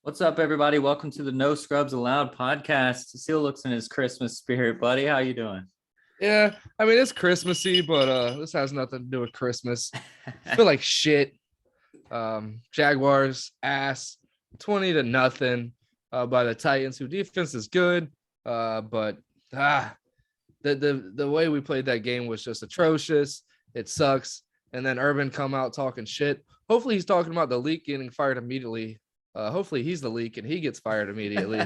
What's up, everybody? Welcome to the No Scrubs Allowed podcast. Seal looks in his Christmas spirit, buddy. How you doing? Yeah, I mean it's Christmassy, but this has nothing to do with Christmas. I feel like shit. Jaguars ass 20-0 by the Titans, who defense is good. But the way we played that game was just atrocious. It sucks. And then Urban come out talking shit. Hopefully he's talking about the leak getting fired immediately. Hopefully he's the leak and he gets fired immediately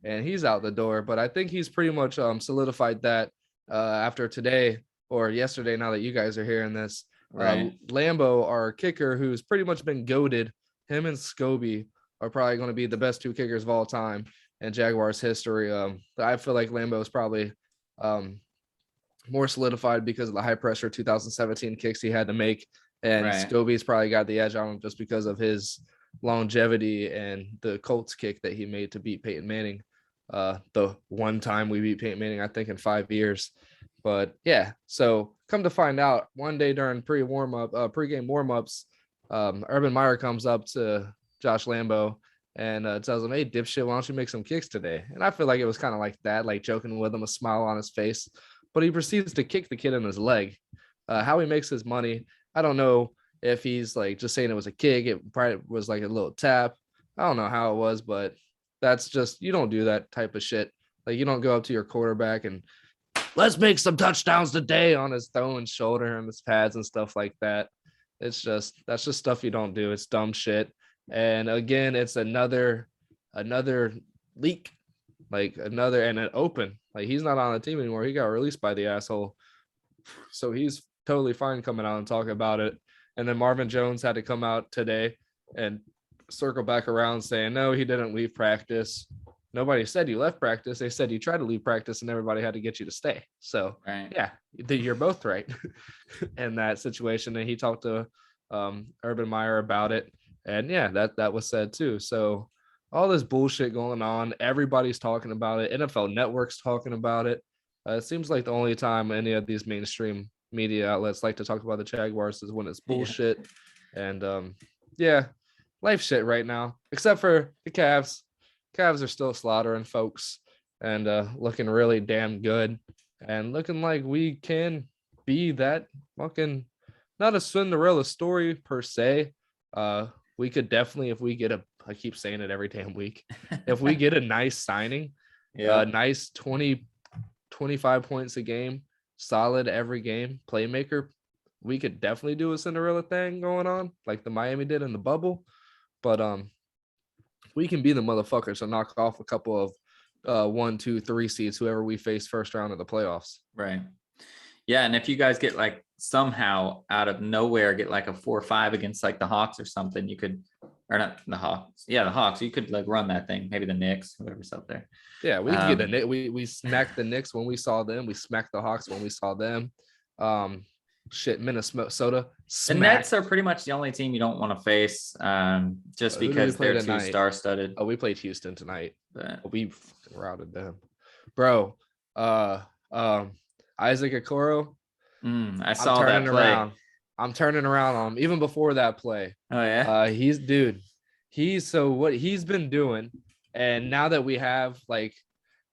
and he's out the door. But I think he's pretty much solidified that after today or yesterday, now that you guys are hearing this. Right. Lambo, our kicker, who's pretty much been goated, him and Scobie are probably going to be the best two kickers of all time in Jaguars history. I feel like Lambo is probably more solidified because of the high pressure 2017 kicks he had to make. And Right. Scobie's probably got the edge on him just because of his longevity and the Colts kick that he made to beat Peyton Manning. The one time we beat Peyton Manning, I think in 5 years. But yeah, so come to find out, one day during pregame warmups, Urban Meyer comes up to Josh Lambo and tells him, "Hey, dipshit, why don't you make some kicks today?" And I feel like it was kind of like that, like joking with him, a smile on his face. But he proceeds to kick the kid in his leg. How he makes his money, I don't know if he's like just saying it was a kick. It probably was like a little tap. I don't know how it was, but that's just, you don't do that type of shit. Like, you don't go up to your quarterback and let's make some touchdowns today on his throwing shoulder and his pads and stuff like that. That's just stuff you don't do. It's dumb shit. And again, it's another leak, like another, and an open. Like, he's not on the team anymore. He got released by the asshole. So he's totally fine coming out and talking about it. And then Marvin Jones had to come out today and circle back around saying, no, he didn't leave practice. Nobody said you left practice. They said you tried to leave practice and everybody had to get you to stay. So Right. yeah, you're both right in that situation. And he talked to Urban Meyer about it. And yeah, that was said too. So all this bullshit going on, everybody's talking about it. NFL Network's talking about it. It seems like the only time any of these mainstream media outlets like to talk about the Jaguars is when it's bullshit. Yeah. And yeah, life shit right now, except for the Cavs. Cavs are still slaughtering folks and looking really damn good and looking like we can be that fucking, not a Cinderella story per se. We could definitely, if we get I keep saying it every damn week, if we get a nice signing, nice 20, 25 points a game, solid every game, playmaker, we could definitely do a Cinderella thing going on like the Miami did in the bubble. But we can be the motherfuckers to knock off a couple of 1, 2, 3 seeds, whoever we face first round of the playoffs. Right. Yeah, and if you guys get like somehow out of nowhere get like a 4-5 against like the Hawks or something, you could, or not the Hawks. Yeah, the Hawks. You could like run that thing. Maybe the Knicks, whoever's up there. Yeah, we could get the Knicks. We smacked the Knicks when we saw them. We smacked the Hawks when we saw them. Minnesota. The Nets are pretty much the only team you don't want to face, just because they're too star-studded. Oh, we played Houston tonight. But we routed them, bro. Isaac Okoro. I saw that play. I'm turning around on him even before that play. Oh yeah. What he's been doing, and now that we have like,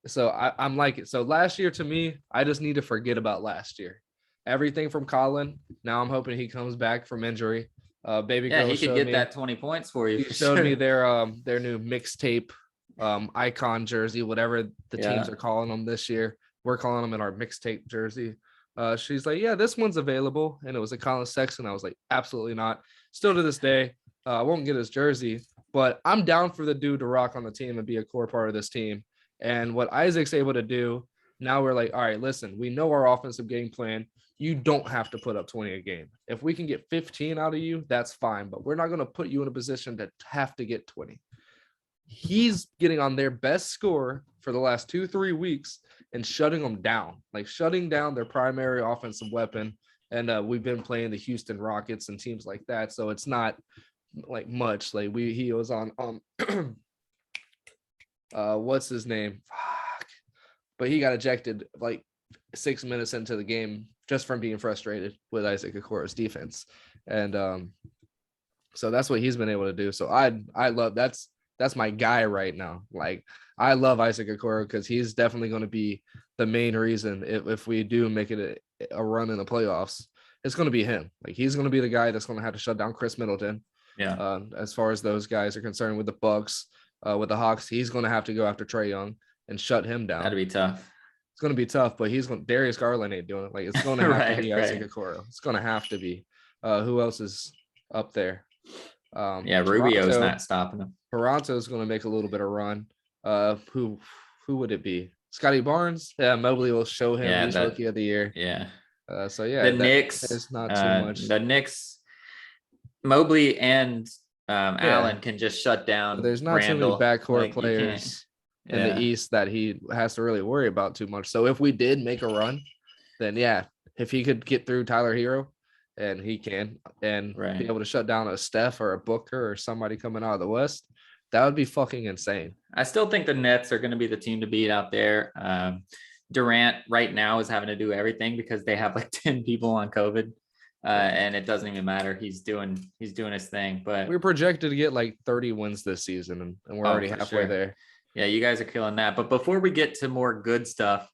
so I'm like it. So last year, to me, I just need to forget about last year. Everything from Colin. Now I'm hoping he comes back from injury. Baby girl, he could get that 20 points for you. He showed me their new mixtape icon jersey, whatever the teams are calling them this year. We're calling them in our mixtape jersey. She's like, yeah, this one's available. And it was a Colin Sexton. I was like, absolutely not. Still to this day, I won't get his jersey, but I'm down for the dude to rock on the team and be a core part of this team. And what Isaac's able to do, now we're like, all right, listen, we know our offensive game plan. You don't have to put up 20 a game. If we can get 15 out of you, that's fine. But we're not going to put you in a position to have to get 20. He's getting on their best score for the last 2-3 weeks and shutting them down, like shutting down their primary offensive weapon. And we've been playing the Houston Rockets and teams like that. So it's not like much. Like he was on what's his name? Fuck. But he got ejected like 6 minutes into the game just from being frustrated with Isaac Okoro's defense. And so that's what he's been able to do. So I love that's that's my guy right now. Like, I love Isaac Okoro because he's definitely going to be the main reason if we do make it a run in the playoffs. It's going to be him. Like, he's going to be the guy that's going to have to shut down Chris Middleton. Yeah. As far as those guys are concerned with the Bucks, with the Hawks, he's going to have to go after Trae Young and shut him down. That'd be tough. It's going to be tough, but Darius Garland ain't doing it. Like, it's going to have to be Isaac Right. Okoro. It's going to have to be. Who else is up there? Yeah, Rubio's not stopping him. Toronto's going to make a little bit of run. Who would it be? Scotty Barnes? Yeah, Mobley will show him he's rookie of the year. Yeah. So yeah, the Knicks is not too much. The Knicks, Mobley and Allen can just shut down. There's not Randall. too many backcourt players in the East that he has to really worry about too much. So if we did make a run, then yeah, if he could get through Tyler Hero, and he can, and be able to shut down a Steph or a Booker or somebody coming out of the West, that would be fucking insane. I still think the Nets are going to be the team to beat out there. Durant right now is having to do everything because they have like 10 people on COVID. And it doesn't even matter. He's doing his thing. But we're projected to get like 30 wins this season, and we're already halfway there. Yeah, you guys are killing that. But before we get to more good stuff,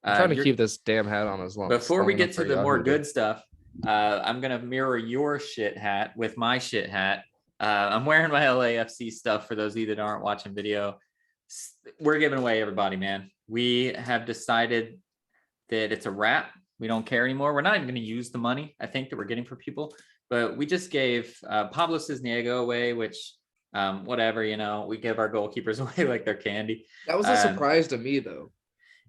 I'm trying to keep this damn hat on as long. Before we get to the more good stuff, I'm gonna mirror your shit hat with my shit hat. I'm wearing my LAFC stuff for those of you that aren't watching video. We're giving away everybody, man. We have decided that it's a wrap. We don't care anymore. We're not even going to use the money, I think, that we're getting for people. But we just gave Pablo Cisniego away, which whatever, we give our goalkeepers away like they're candy. That was a surprise to me, though.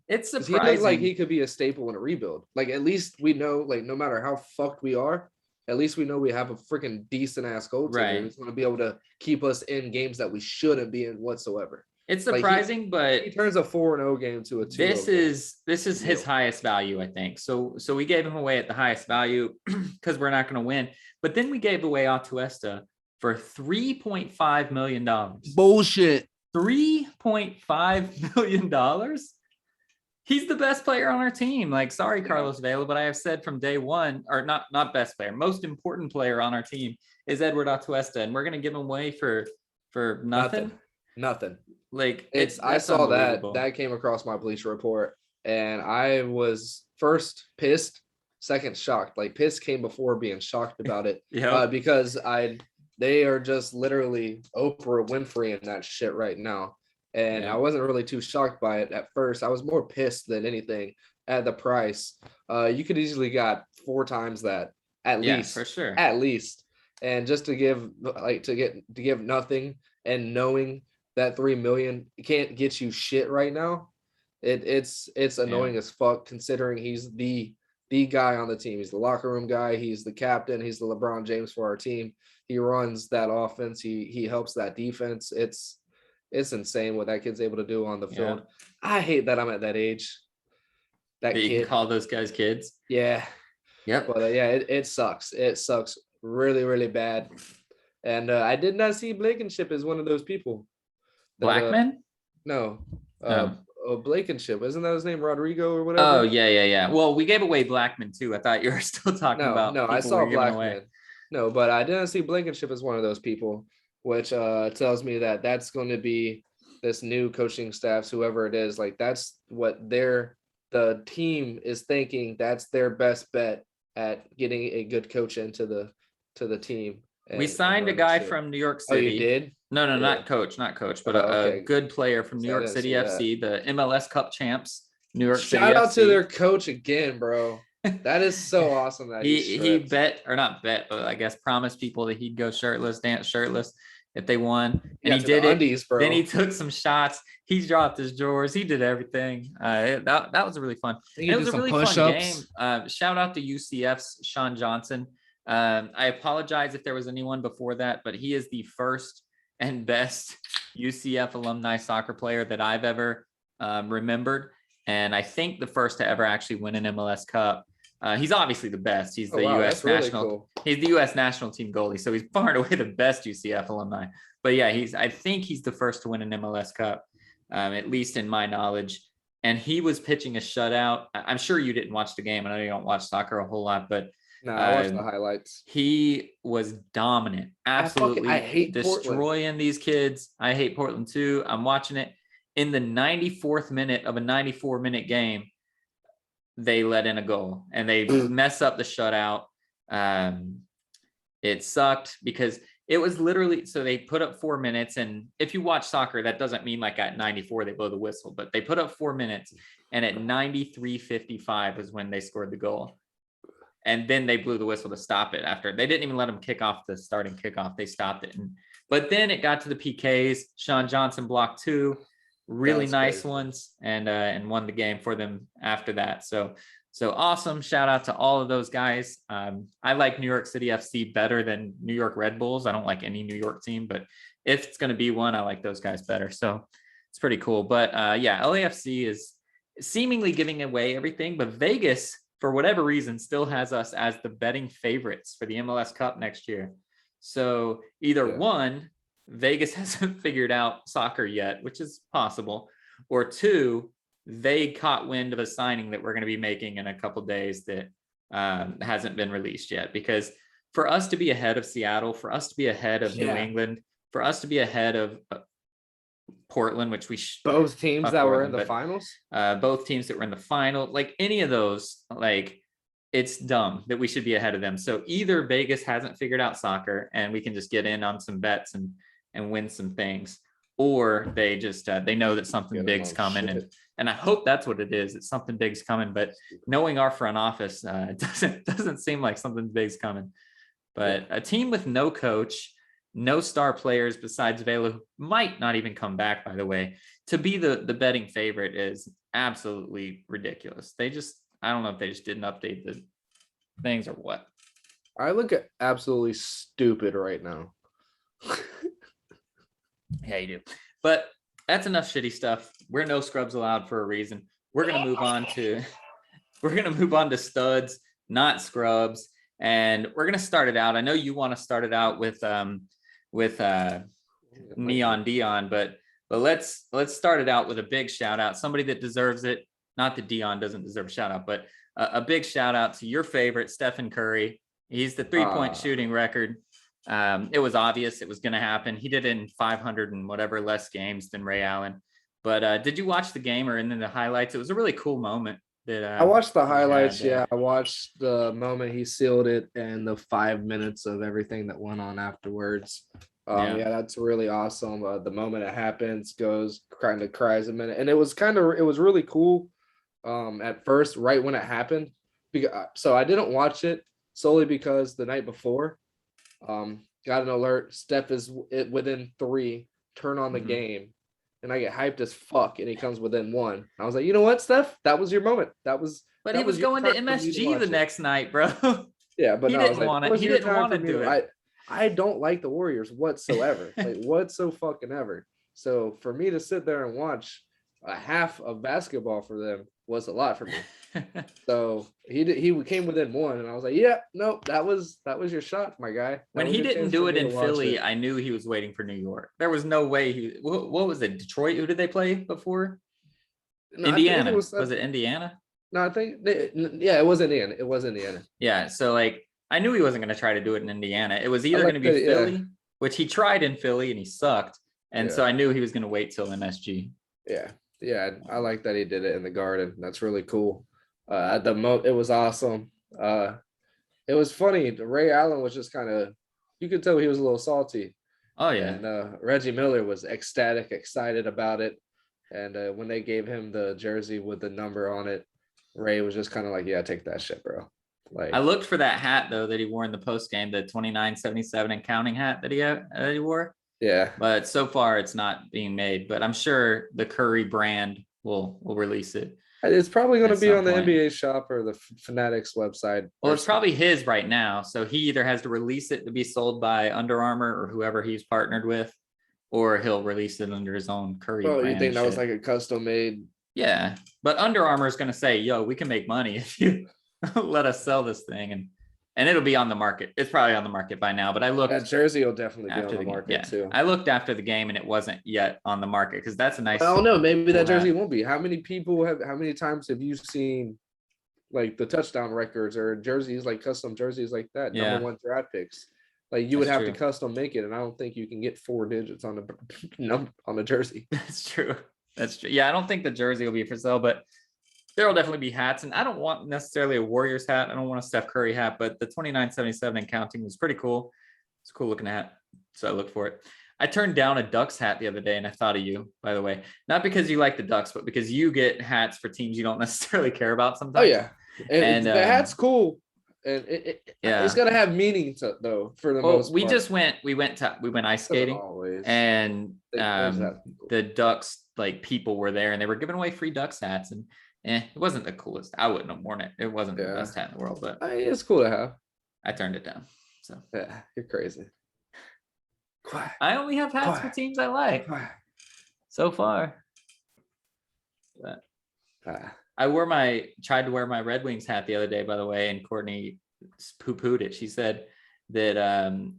It's surprising. He looks like he could be a staple in a rebuild. Like, at least we know, like, no matter how fucked we are, at least we know we have a freaking decent ass goaltender who's going to be able to keep us in games that we shouldn't be in whatsoever. It's surprising, but he turns a 4-0 game to a 2-0. This is his highest value, I think. So we gave him away at the highest value because we're not going to win. But then we gave away Atuesta for $3.5 million. Bullshit. $3.5 million. He's the best player on our team. Like, sorry, Carlos Vela, but I have said from day one, or not best player, most important player on our team is Edward Atuesta, and we're going to give him away for nothing. Nothing. Like, I saw that came across my Bleacher Report, and I was first pissed, second shocked. Like, pissed came before being shocked about it. Because they are just literally Oprah Winfrey in that shit right now. And I wasn't really too shocked by it at first. I was more pissed than anything at the price. You could easily got 4 times that at least, for sure, at least. And just to give nothing, and knowing that 3 million can't get you shit right now, it's annoying as fuck, considering he's the guy on the team. He's the locker room guy. He's the captain. He's the LeBron James for our team. He runs that offense. He helps that defense. It's insane what that kid's able to do on the field. I hate that I'm at that age. That you kid. Can call those guys kids. Yeah. Yep. But it sucks. It sucks really, really bad. And I did not see Blankenship as one of those people. Blackman? No. Blankenship. Isn't that his name? Rodrigo or whatever? Oh, yeah. Well, we gave away Blackman too. I thought you were still talking about. No, I saw Blackman. No, but I didn't see Blankenship as one of those people, which tells me that that's going to be this new coaching staffs, whoever it is. Like, that's what the team is thinking. That's their best bet at getting a good coach into the team. We signed a guy from New York City. Oh, you did? No, not coach, but a good player from New York City FC, the MLS Cup champs, New York City FC. Shout out to their coach again, bro. That is so awesome that he bet, or not bet, but I guess promised people that he'd go shirtless, dance shirtless if they won, and he did it. Undies, bro. Then he took some shots. He dropped his drawers. He did everything. That was really fun. It was a really fun game. Shout out to UCF's Sean Johnson. I apologize if there was anyone before that, but he is the first and best UCF alumni soccer player that I've ever remembered, and I think the first to ever actually win an MLS Cup. He's obviously the best. He's the U.S. national. Really cool. He's the U.S. national team goalie, so he's far and away the best UCF alumni. But yeah, I think he's the first to win an MLS Cup, at least in my knowledge. And he was pitching a shutout. I'm sure you didn't watch the game. I know you don't watch soccer a whole lot, but No, I watched the highlights. He was dominant, absolutely I hate destroying Portland. these kids. I hate Portland too. I'm watching it in the 94th minute of a 94-minute game. They let in a goal and they mess up the shutout. It sucked because it was literally, so they put up 4 minutes. And if you watch soccer, that doesn't mean like at 94, they blow the whistle, but they put up 4 minutes and at 93:55 is when they scored the goal. And then they blew the whistle to stop it after. They didn't even let them kick off the starting kickoff. They stopped it. But then it got to the PKs. Sean Johnson blocked 2 really nice ones and won the game for them after that. So awesome. Shout out to all of those guys. I like New York City FC better than New York Red Bulls. I don't like any New York team, but if it's going to be one, I like those guys better. So it's pretty cool. But yeah, LAFC is seemingly giving away everything, but Vegas, for whatever reason, still has us as the betting favorites for the MLS Cup next year. So either one, Vegas hasn't figured out soccer yet, which is possible, or 2, they caught wind of a signing that we're going to be making in a couple days that hasn't been released yet. Because for us to be ahead of Seattle, for us to be ahead of New England, for us to be ahead of Portland, which we both teams that were in the finals, both teams that were in the final, like any of those, like it's dumb that we should be ahead of them. So either Vegas hasn't figured out soccer and we can just get in on some bets and win some things, or they just they know that something big's coming. And I hope that's what it is. It's something big's coming, but knowing our front office, it doesn't seem like something big's coming. But a team with no coach, no star players besides Vela, who might not even come back, by the way, to be the betting favorite is absolutely ridiculous. I don't know if they just didn't update the things or what. I look at absolutely stupid right now. Yeah, you do. But that's enough shitty stuff. We're no scrubs allowed for a reason. We're gonna move on to studs, not scrubs, and we're gonna start it out. I know you want to start it out with Neon Deion, but let's start it out with a big shout out. Somebody that deserves it. Not that Deion doesn't deserve a shout out, but a big shout out to your favorite, Stephen Curry. He's the 3-point shooting record. It was obvious it was going to happen. He did it in 500 and whatever less games than Ray Allen. But did you watch the game or in the highlights? It was a really cool moment. I watched the highlights. Yeah, I watched the moment he sealed it and the 5 minutes of everything that went on afterwards. Yeah, that's really awesome. The moment it happens, kind of cries a minute, and it was really cool. At first, right when it happened, so I didn't watch it solely because the night before, got an alert. Steph is within 3. Turn on the game, and I get hyped as fuck, and he comes within 1. I was like, you know what, Steph? That was your moment. But he was going to MSG the next night, bro. Yeah, but he didn't want it. He didn't want to do it. I don't like the Warriors whatsoever. Like whatsoever. So for me to sit there and watch a half of basketball for them was a lot for me. So he came within 1, and I was like, yeah, nope, that was your shot, my guy. When he didn't do it in Philly, I knew he was waiting for New York. There was no way what was it? Detroit? Who did they play before? No, Indiana. Was it Indiana? No, I think it was Indiana. It was Indiana. Yeah, so like I knew he wasn't going to try to do it in Indiana. It was either going to be Philly, which he tried in Philly and he sucked. And so I knew he was going to wait till MSG. Yeah, I like that he did it in the Garden. That's really cool. It was awesome. It was funny. Ray Allen was just kind of, you could tell he was a little salty. Oh yeah. And Reggie Miller was ecstatic, excited about it. And when they gave him the jersey with the number on it, Ray was just kind of like, yeah, take that shit, bro. Like, I looked for that hat though that he wore in the post game, the 2977 and counting hat that he wore. Yeah, but so far it's not being made. But I'm sure the Curry brand will release it. It's probably going to be on the NBA shop or the Fanatics website. Well, it's probably his right now, so he either has to release it to be sold by Under Armour or whoever he's partnered with, or he'll release it under his own Curry brand. You think that was like a custom made? Yeah, but Under Armour is going to say, yo, we can make money if you let us sell this thing, and it'll be on the market. It's probably on the market by now, but I looked. That jersey will definitely be on the market too. I looked after the game and it wasn't yet on the market because that's a nice. I don't know. Maybe that jersey won't be. How many times have you seen like the touchdown records or jerseys, like custom jerseys like that, number Yeah, one draft picks. Like you would that's have to true. custom make it, and I don't think you can get 4 digits on the number on the jersey. That's true. That's true. Yeah, I don't think the jersey will be for sale, but there will definitely be hats. And I don't want necessarily a Warriors hat. I don't want a Steph Curry hat, but the 29.77 and counting was pretty cool. It's a cool looking hat. So I looked for it. I turned down a Ducks hat the other day, and I thought of you, by the way. Not because you like the Ducks, but because you get hats for teams you don't necessarily care about Oh sometimes. yeah, and And the hat's cool, and yeah, it's gonna have meaning to though for the well, most we part. just we went ice Doesn't skating, always. and Always have to be cool. the Ducks like people were there, and they were giving away free Ducks hats, and it wasn't the coolest. I wouldn't have worn it. It wasn't the Yeah. best hat in the world, but I mean, it's cool to have. I turned it down. So Yeah, you're crazy. Quiet. I only have hats for Quiet. teams I like Quiet. so far. But I tried to wear my Red Wings hat the other day, by the way, and Courtney poo-pooed it. She said that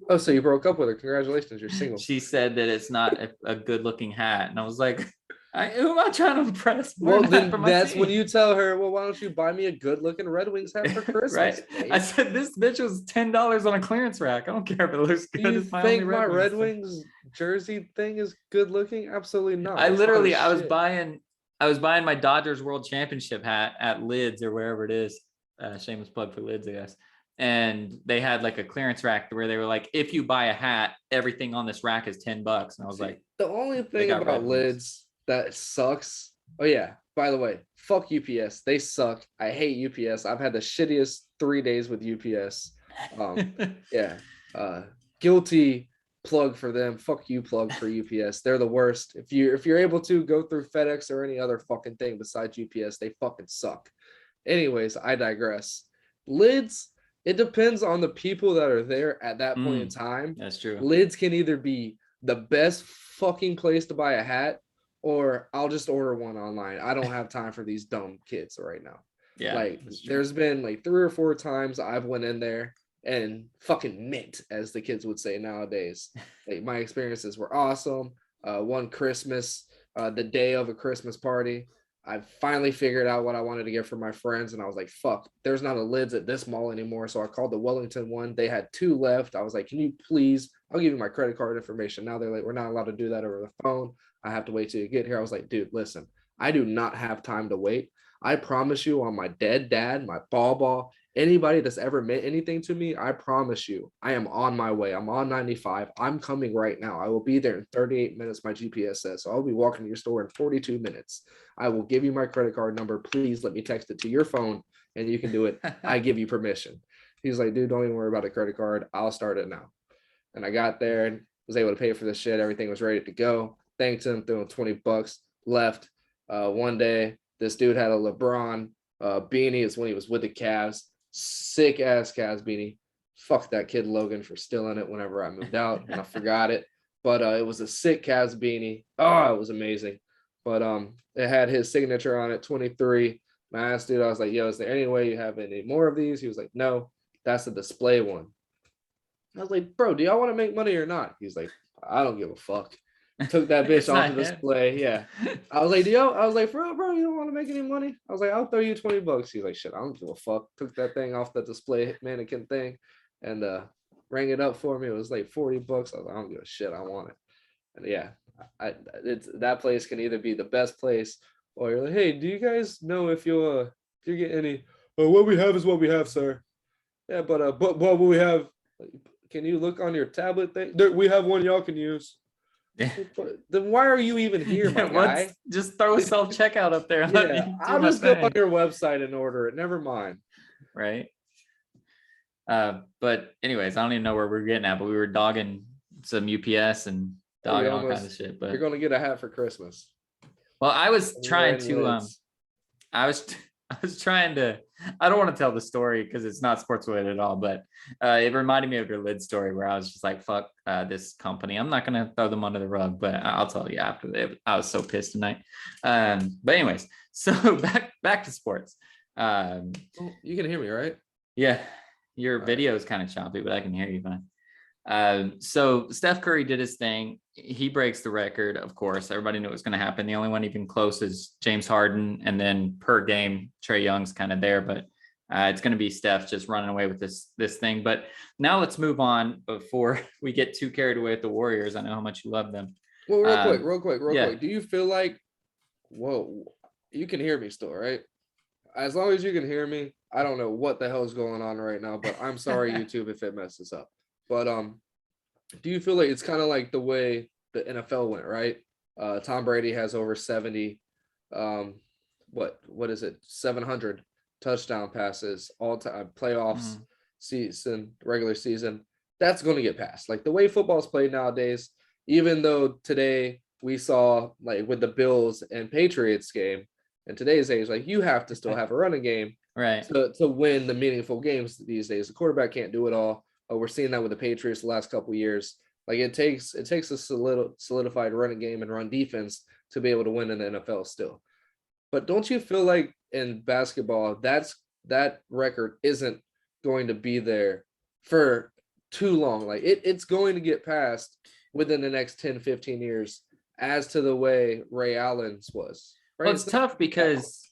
Oh, so you broke up with her. Congratulations, you're single. she said that it's not a good looking hat. And I was like, who am I trying to impress? Well, then that's team. when you tell her, well, why don't you buy me a good looking Red Wings hat for Christmas? Right. I said, this bitch was $10 on a clearance rack. I don't care if it looks good. You It's my think only my Red thing. Wings jersey thing is good looking? Absolutely not. I It's literally, hot as I was buying my Dodgers World Championship hat at Lids or wherever it is. Shameless plug for Lids, I guess. And they had like a clearance rack where they were like, if you buy a hat, everything on this rack is $10. And I was like, the only thing got about Red Wings. Lids that sucks. Oh yeah, by the way, fuck UPS. They suck. I hate UPS. I've had the shittiest 3 days with UPS. Yeah. Guilty plug for them. Fuck you, plug for UPS. They're the worst. If you're able to go through FedEx or any other fucking thing besides UPS, they fucking suck. Anyways, I digress. Lids, it depends on the people that are there at that point in time. That's true. Lids can either be the best fucking place to buy a hat, or I'll just order one online. I don't have time for these dumb kids right now. Yeah. Like there's been like 3 or 4 times I've went in there and fucking mint, as the kids would say nowadays. Like my experiences were awesome. One Christmas, the day of a Christmas party, I finally figured out what I wanted to get for my friends, and I was like, fuck, there's not a Lids at this mall anymore. So I called the Wellington one. They had 2 left. I was like, can you please, I'll give you my credit card information. Now they're like, we're not allowed to do that over the phone. I have to wait till you get here. I was like, dude, listen, I do not have time to wait. I promise you on my dead dad, my ball, anybody that's ever meant anything to me, I promise you, I am on my way. I'm on 95. I'm coming right now. I will be there in 38 minutes, my GPS says. So I'll be walking to your store in 42 minutes. I will give you my credit card number. Please let me text it to your phone and you can do it. I give you permission. He's like, dude, don't even worry about a credit card. I'll start it now. And I got there and was able to pay for the shit. Everything was ready to go. Thanked him, threw him $20, left. One day, this dude had a LeBron beanie. It's when he was with the Cavs. Sick ass Cavs beanie. Fuck that kid Logan for stealing it whenever I moved out and I forgot it. But it was a sick Cavs beanie. Oh, it was amazing. But it had his signature on it, 23. And I asked dude, I was like, yo, is there any way you have any more of these? He was like, no, that's the display one. I was like, bro, do y'all want to make money or not? He's like, I don't give a fuck. Took that bitch off the display. Yeah. I was like, I was like, for real, bro, you don't want to make any money? I was like, I'll throw you $20. He's like, shit, I don't give a fuck. Took that thing off the display mannequin thing and rang it up for me. It was like $40. I was like, I don't give a shit. I want it. And yeah, it's that place can either be the best place or you're like, hey, do you guys know if you get any? What we have is what we have, sir. Yeah, but what we have? Can you look on your tablet thing? We have one y'all can use. Yeah. Then why are you even here, my guy? Just throw a self-checkout up there. Yeah, I'll just go on your website and order it. Never mind. Right. But anyways, I don't even know where we're getting at, but we were dogging some UPS and dogging all kinds of shit. But you're gonna get a hat for Christmas. Well, I was trying to I was trying to, I don't want to tell the story because it's not sports related at all, but it reminded me of your lid story where I was just like, fuck this company. I'm not going to throw them under the rug, but I'll tell you after. I was so pissed tonight. But anyways, so back to sports. You can hear me, right? Yeah. Your video is kind of choppy, but I can hear you fine. So Steph Curry did his thing. He breaks the record, of course. Everybody knew it was going to happen. The only one even close is James Harden, and then per game, Trae Young's kind of there, but It's going to be Steph just running away with this thing. But now let's move on before we get too carried away with the Warriors. I know how much you love them. Well, real quick. Do you feel like, whoa, you can hear me still, right? As long as you can hear me, I don't know what the hell is going on right now, but I'm sorry, YouTube, if it messes up. But do you feel like it's kind of like the way the NFL went, right? Tom Brady has over 70, what is it? 700 touchdown passes all time, playoffs, season, regular season. That's going to get passed. Like the way football's played nowadays, even though today we saw like with the Bills and Patriots game in today's age, like you have to still have a running game right to win the meaningful games these days. The quarterback can't do it all. We're seeing that with the Patriots the last couple of years. Like it takes a solidified running game and run defense to be able to win in the NFL still. But don't you feel like in basketball, that record isn't going to be there for too long? Like it's going to get passed within the next 10, 15 years as to the way Ray Allen's was. Right? Well, it's tough because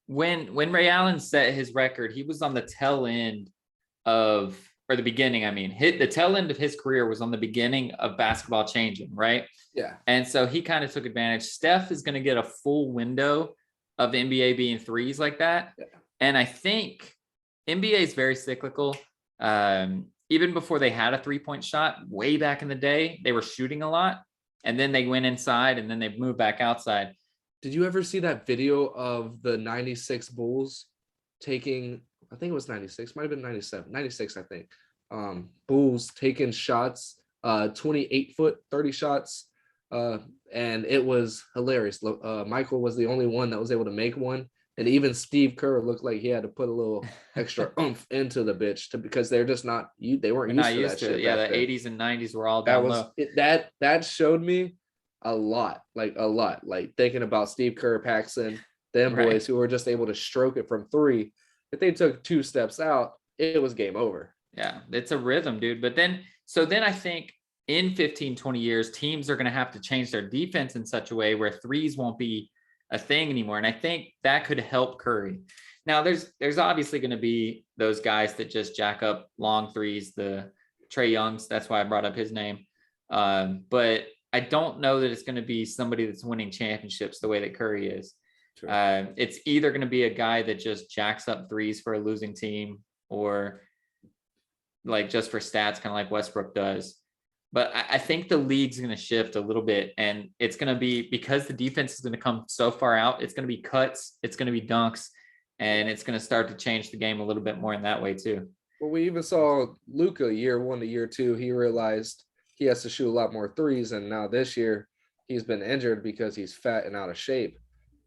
when Ray Allen set his record, he was on the tail end of, or the beginning, hit the tail end of his career was on the beginning of basketball changing, right? Yeah. And so he kind of took advantage. Steph is going to get a full window of NBA being threes like that. Yeah. And I think NBA is very cyclical. Even before they had a 3-point shot way back in the day, they were shooting a lot and then they went inside and then they moved back outside. Did you ever see that video of the 96 Bulls taking, I think it was 96, might have been 97, 96, I think. Bulls taking shots, 28-foot, 30 shots. And it was hilarious. Michael was the only one that was able to make one. And even Steve Kerr looked like he had to put a little extra oomph into the bitch because they're just not, they weren't used to that shit. Yeah, the 80s and 90s were all down low. That showed me a lot, like thinking about Steve Kerr, Paxson, them boys who were just able to stroke it from three. If they took 2 steps out, it was game over. Yeah, it's a rhythm, dude. But then I think in 15, 20 years, teams are going to have to change their defense in such a way where threes won't be a thing anymore. And I think that could help Curry. Now, there's obviously going to be those guys that just jack up long threes, the Trae Youngs. That's why I brought up his name. But I don't know that it's going to be somebody that's winning championships the way that Curry is. It's either going to be a guy that just jacks up threes for a losing team or like just for stats, kind of like Westbrook does. But I think the league's going to shift a little bit, and it's going to be because the defense is going to come so far out. It's going to be cuts, it's going to be dunks, and it's going to start to change the game a little bit more in that way too. Well, we even saw Luka year 1 to year 2. He realized he has to shoot a lot more threes, and now this year he's been injured because he's fat and out of shape,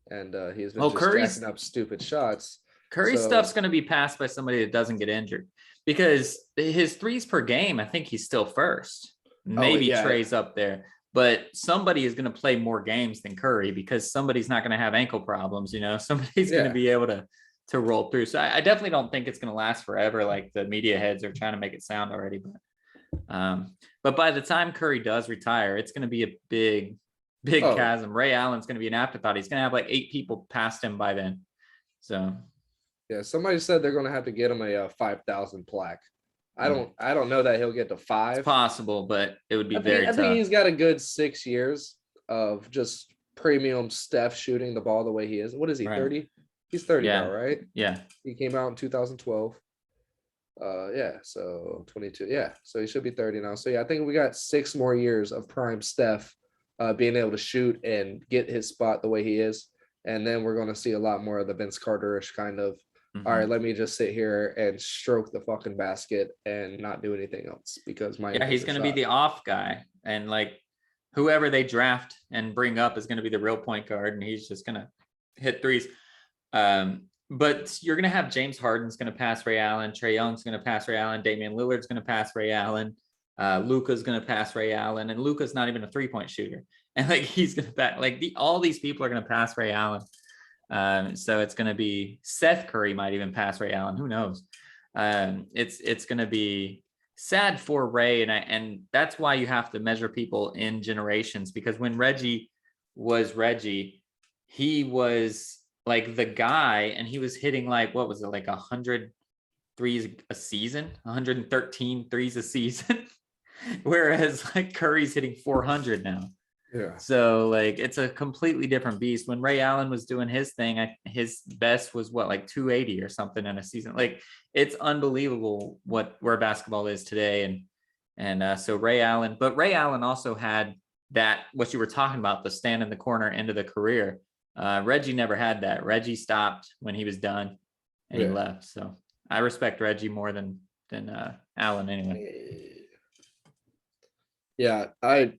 and he's been jacking up stupid shots. Curry's stuff's going to be passed by somebody that doesn't get injured because his threes per game, I think he's still first. Maybe Trey's up there, but somebody is going to play more games than Curry because somebody's not going to have ankle problems. Somebody's going to be able to roll through. So I definitely don't think it's going to last forever. Like the media heads are trying to make it sound already, but by the time Curry does retire, it's going to be a big chasm. Ray Allen's going to be an afterthought. He's going to have like 8 people past him by then. So yeah, somebody said they're going to have to get him a 5,000 plaque. I don't know that he'll get to 5. It's possible, but it would be very tough. I think he's got a good 6 years of just premium Steph shooting the ball the way he is. What is he, 30? He's 30 now, right? Yeah. He came out in 2012. So 22. Yeah, so he should be 30 now. So yeah, I think we got 6 more years of prime Steph being able to shoot and get his spot the way he is. And then we're going to see a lot more of the Vince Carter-ish kind of, all right, let me just sit here and stroke the fucking basket and not do anything else because he's going to be the off guy, and like whoever they draft and bring up is going to be the real point guard, and he's just going to hit threes. But you're going to have James Harden's going to pass Ray Allen, Trae Young's going to pass Ray Allen, Damian Lillard's going to pass Ray Allen, Luka's going to pass Ray Allen, and Luka's not even a 3-point shooter, and like he's going to all these people are going to pass Ray Allen. So it's going to be Seth Curry might even pass Ray Allen. Who knows? It's going to be sad for Ray. And that's why you have to measure people in generations, because when Reggie was Reggie, he was like the guy, and he was hitting like, what was it, like 100 threes a season, 113 threes a season. Whereas like Curry's hitting 400 now. Yeah. So like it's a completely different beast. When Ray Allen was doing his thing, his best was what, like 280 or something in a season. Like it's unbelievable where basketball is today. And so Ray Allen, but Ray Allen also had that, what you were talking about, the stand in the corner end of the career. Reggie never had that. Reggie stopped when he was done and he left. So I respect Reggie more than Allen anyway. Yeah, I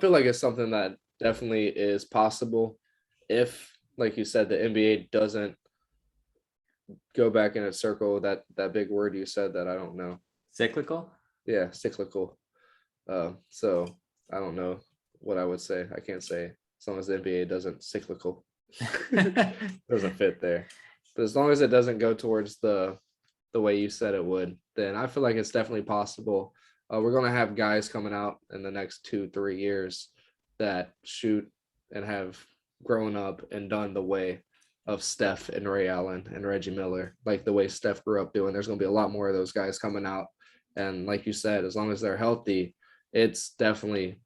feel like it's something that definitely is possible if, like you said, the NBA doesn't go back in a circle. That big word you said that I don't know. Cyclical? Yeah, cyclical. So I don't know what I would say. I can't say as long as the NBA doesn't cyclical. Doesn't fit there. But as long as it doesn't go towards the way you said it would, then I feel like it's definitely possible. We're going to have guys coming out in the next 2-3 years that shoot and have grown up and done the way of Steph and Ray Allen and Reggie Miller, like the way Steph grew up doing. There's going to be a lot more of those guys coming out. And like you said, as long as they're healthy, it's definitely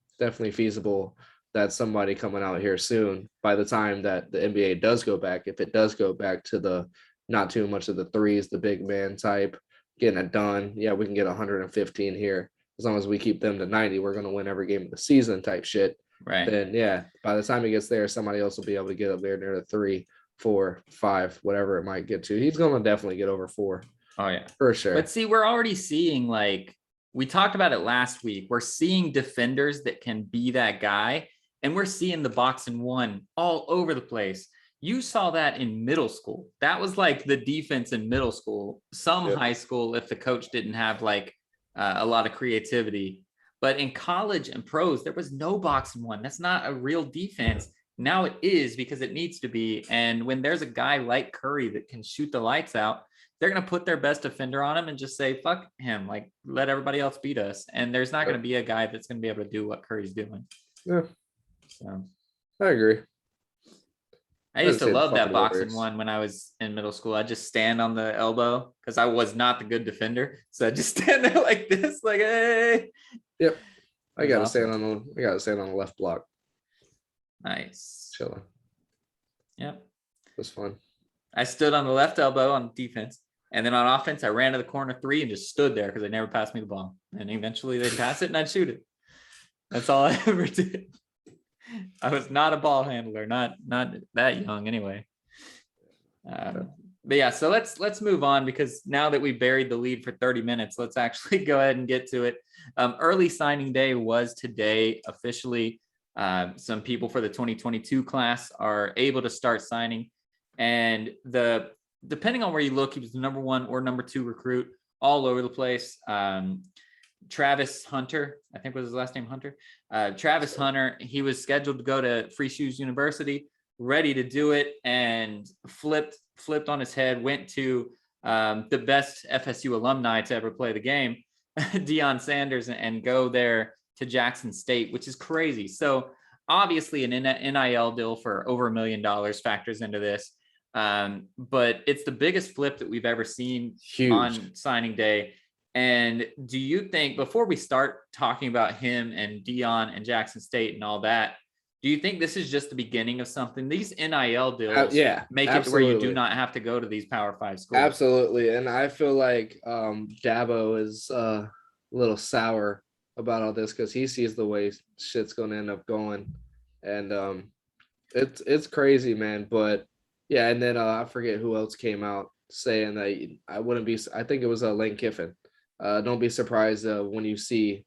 feasible that somebody coming out here soon, by the time that the NBA does go back, if it does go back to the not too much of the threes, the big man type, getting it done. Yeah, we can get 115 here. As long as we keep them to 90, we're going to win every game of the season type shit. Right. Then, yeah, by the time he gets there, somebody else will be able to get up there near the 3, 4, 5, whatever it might get to. He's going to definitely get over 4. Oh, yeah. For sure. But see, we're already seeing, like, we talked about it last week. We're seeing defenders that can be that guy, and we're seeing the box and one all over the place. You saw that in middle school. That was like the defense in middle school. Some high school, if the coach didn't have like a lot of creativity. But in college and pros, there was no box and one. That's not a real defense. Now it is, because it needs to be. And when there's a guy like Curry that can shoot the lights out, they're going to put their best defender on him and just say, fuck him, like let everybody else beat us. And there's not going to be a guy that's going to be able to do what Curry's doing. Yeah. So I agree. I used to love that boxing one when I was in middle school. I just stand on the elbow because I was not the good defender. So I just stand there like this, like, hey. Yep. I gotta stand on the left block. Nice. Chilling. Yep. It was fun. I stood on the left elbow on defense. And then on offense, I ran to the corner 3 and just stood there because they never passed me the ball. And eventually they'd pass it and I'd shoot it. That's all I ever did. I was not a ball handler, not that young anyway. But yeah, so let's move on, because now that we buried the lead for 30 minutes, let's actually go ahead and get to it. Early signing day was today officially. Some people for the 2022 class are able to start signing, and depending on where you look, he was the number 1 or number 2 recruit all over the place. Travis Hunter, I think was his last name, Hunter. Travis Hunter, he was scheduled to go to Free Shoes University, ready to do it, and flipped on his head, went to the best FSU alumni to ever play the game, Deion Sanders, and go there to Jackson State, which is crazy. So obviously an NIL deal for over $1 million factors into this. But it's the biggest flip that we've ever seen on signing day. And do you think, before we start talking about him and Deion and Jackson State and all that, do you think this is just the beginning of something? These NIL deals make it to where you do not have to go to these Power 5 schools. Absolutely. And I feel like Dabo is a little sour about all this, because he sees the way shit's going to end up going. And it's crazy, man. But yeah, and then I forget who else came out saying that I think it was Lane Kiffin. Don't be surprised when you see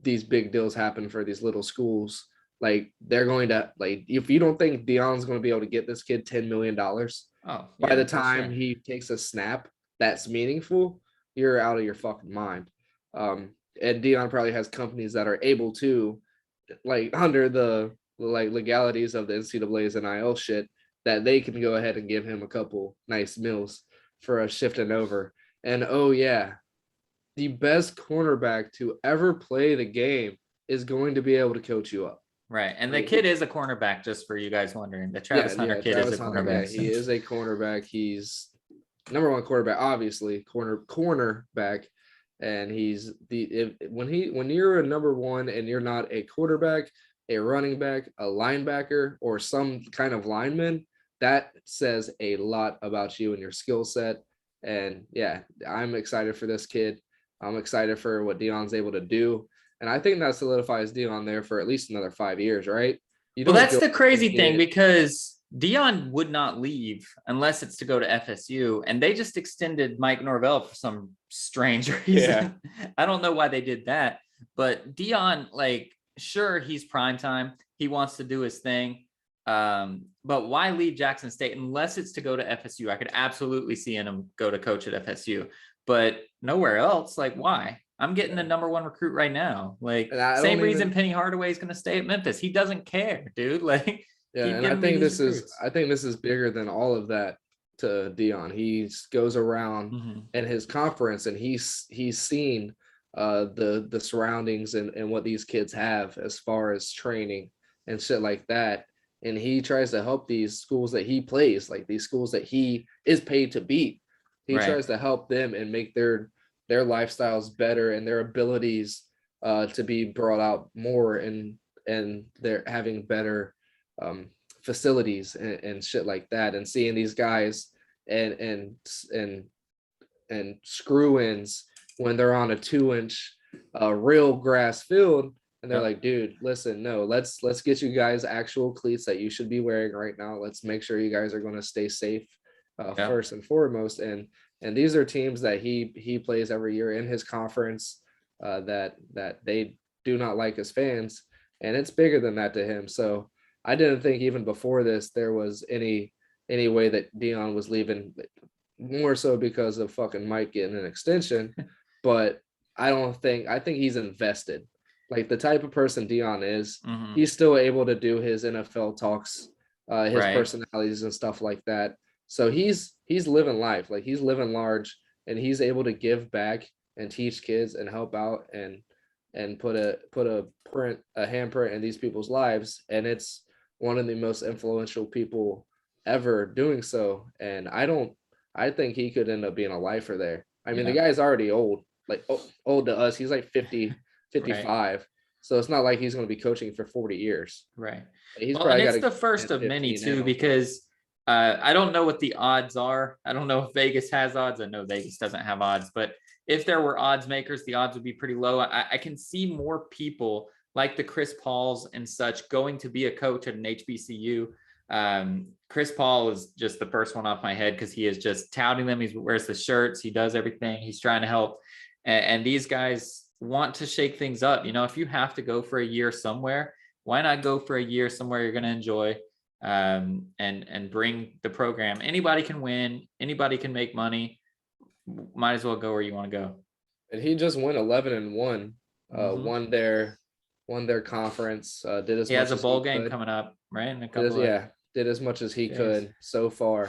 these big deals happen for these little schools. Like, they're going to, like, if you don't think Deion's going to be able to get this kid $10 million by the time he takes a snap that's meaningful, you're out of your fucking mind. And Deion probably has companies that are able to, like, under the legalities of the NCAA's NIL shit, that they can go ahead and give him a couple nice meals for a shifting over. And the best cornerback to ever play the game is going to be able to coach you up. Right. And the kid is a cornerback, just for you guys wondering. The Travis Hunter kid is Travis a Hunter, cornerback. he is a cornerback. He's number one quarterback, obviously, cornerback. And he's when you're a number one and you're not a quarterback, a running back, a linebacker, or some kind of lineman, that says a lot about you and your skill set. And yeah, I'm excited for this kid. I'm excited for what Deion's able to do. And I think that solidifies Deion there for at least another 5 years, right? Well, that's the crazy thing, because Deion would not leave unless it's to go to FSU, and they just extended Mike Norvell for some strange reason. Yeah. I don't know why they did that, but Deion, like, sure, he's prime time. He wants to do his thing. But why leave Jackson State unless it's to go to FSU? I could absolutely see him go to coach at FSU, but nowhere else. Like, why? I'm getting the number one recruit right now. Like, same reason Penny Hardaway is going to stay at Memphis. He doesn't care, dude. Like, yeah, and I think this is bigger than all of that to Deion. He goes around in his conference, and he's seen the surroundings and what these kids have as far as training and shit like that. And he tries to help these schools that he plays, like these schools that he is paid to beat. He tries to help them and make their lifestyles better and their abilities to be brought out more, and they're having better facilities and shit like that. And seeing these guys and screw-ins when they're on a 2-inch real grass field, and they're like, dude, listen, no, let's get you guys actual cleats that you should be wearing right now. Let's make sure you guys are going to stay safe first and foremost. And these are teams that he plays every year in his conference that they do not like as fans, and it's bigger than that to him. So I didn't think even before this there was any way that Deion was leaving, more so because of fucking Mike getting an extension. But I think he's invested. Like, the type of person Deion is, he's still able to do his NFL talks, his personalities and stuff like that. So he's living life. Like, he's living large, and he's able to give back and teach kids and help out and put a handprint in these people's lives. And it's one of the most influential people ever doing so. And I think he could end up being a lifer there. I mean, the guy's already old, like old to us. He's like 50, 55. Right. So it's not like he's going to be coaching for 40 years. Right. He's probably and it's the first of many too, because I don't know what the odds are. I don't know if Vegas has odds. I know Vegas doesn't have odds, but if there were odds makers, the odds would be pretty low. I can see more people like the Chris Pauls and such going to be a coach at an HBCU. Chris Paul is just the first one off my head, because he is just touting them. He wears the shirts. He does everything. He's trying to help. And these guys want to shake things up. You know, if you have to go for a year somewhere, why not go for a year somewhere you're going to enjoy, and bring the program? Anybody can win. Anybody can make money. Might as well go where you want to go. And he just went 11-1, won their conference. Did as he much has a as bowl he game could. coming up, right? Did as much as he could so far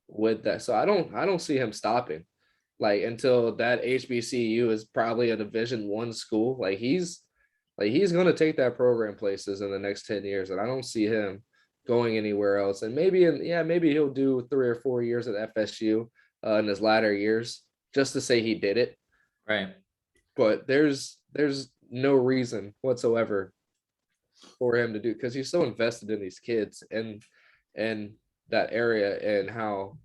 with that. So I don't see him stopping, like, until that HBCU is probably a Division I school. Like, he's going to take that program places in the next 10 years, and I don't see him going anywhere else. And maybe he'll do 3 or 4 years at FSU in his latter years, just to say he did it. Right. But there's no reason whatsoever for him to do, because he's so invested in these kids and that area, and how,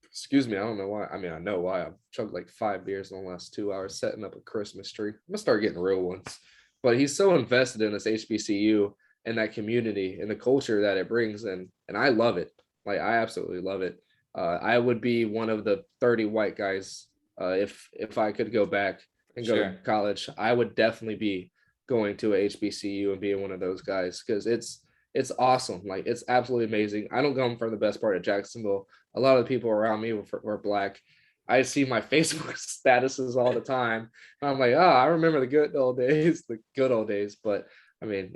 excuse me, I don't know why. I mean, I know why. I've chugged like 5 beers in the last 2 hours setting up a Christmas tree. I'm gonna start getting real ones. But he's so invested in this HBCU and that community and the culture that it brings, and I love it. Like, I absolutely love it. I would be one of the 30 white guys if I could go back and go to college. I would definitely be going to a HBCU and being one of those guys, because it's awesome. Like, it's absolutely amazing. I don't come from the best part of Jacksonville. A lot of the people around me were black. I see my Facebook statuses all the time. I'm like, I remember the good old days. But I mean,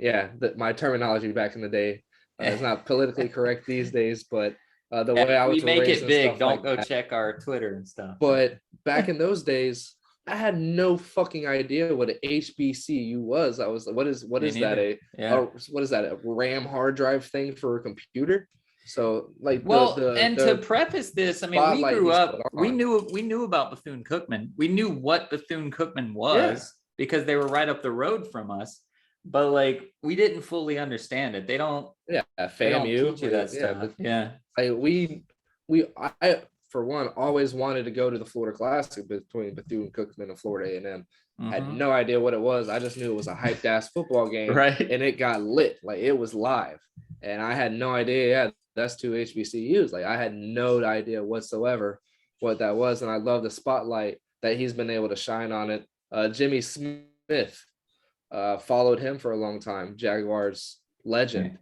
my terminology back in the day is not politically correct these days, but the way I was we make raised it big. Don't like go that. Check our Twitter and stuff. But back in those days, I had no fucking idea what an HBCU was. I was, what is Me that neither. Yeah. what is that, a RAM hard drive thing for a computer? So like Well, and to the preface this, I mean, we spotlight grew he's up, put on. we knew about Bethune-Cookman. We knew what Bethune-Cookman Yeah, was because they were right up the road from us. But like we didn't fully understand it. yeah, They don't FAMU, teach you that yeah, stuff. but Yeah. like I for one always wanted to go to the Florida Classic between Bethune-Cookman and Florida A&M. Had Mm-hmm. no idea what it was. I just knew it was a hyped ass football game, Right. and it got lit. Like it was live, and I had no idea. Yeah, that's two HBCUs. Like I had no idea whatsoever what that was, and I love the spotlight that he's been able to shine on it. Jimmy Smith followed him for a long time. Jaguars legend.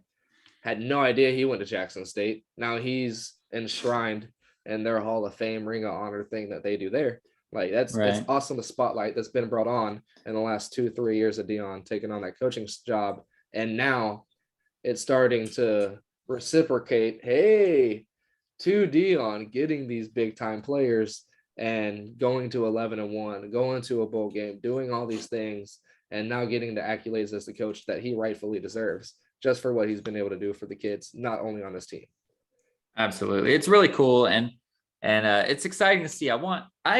Had no idea he went to Jackson State. Now he's enshrined in their Hall of Fame Ring of Honor thing that they do there. Like it's Right. awesome, the spotlight that's been brought on in the last 2-3 years of Deion taking on that coaching job, and now it's starting to reciprocate. Hey, to Deion getting these big time players and going to 11-1, going to a bowl game, doing all these things, and now getting the accolades as the coach that he rightfully deserves, just for what he's been able to do for the kids, not only on this team. Absolutely. It's really cool. And it's exciting to see. I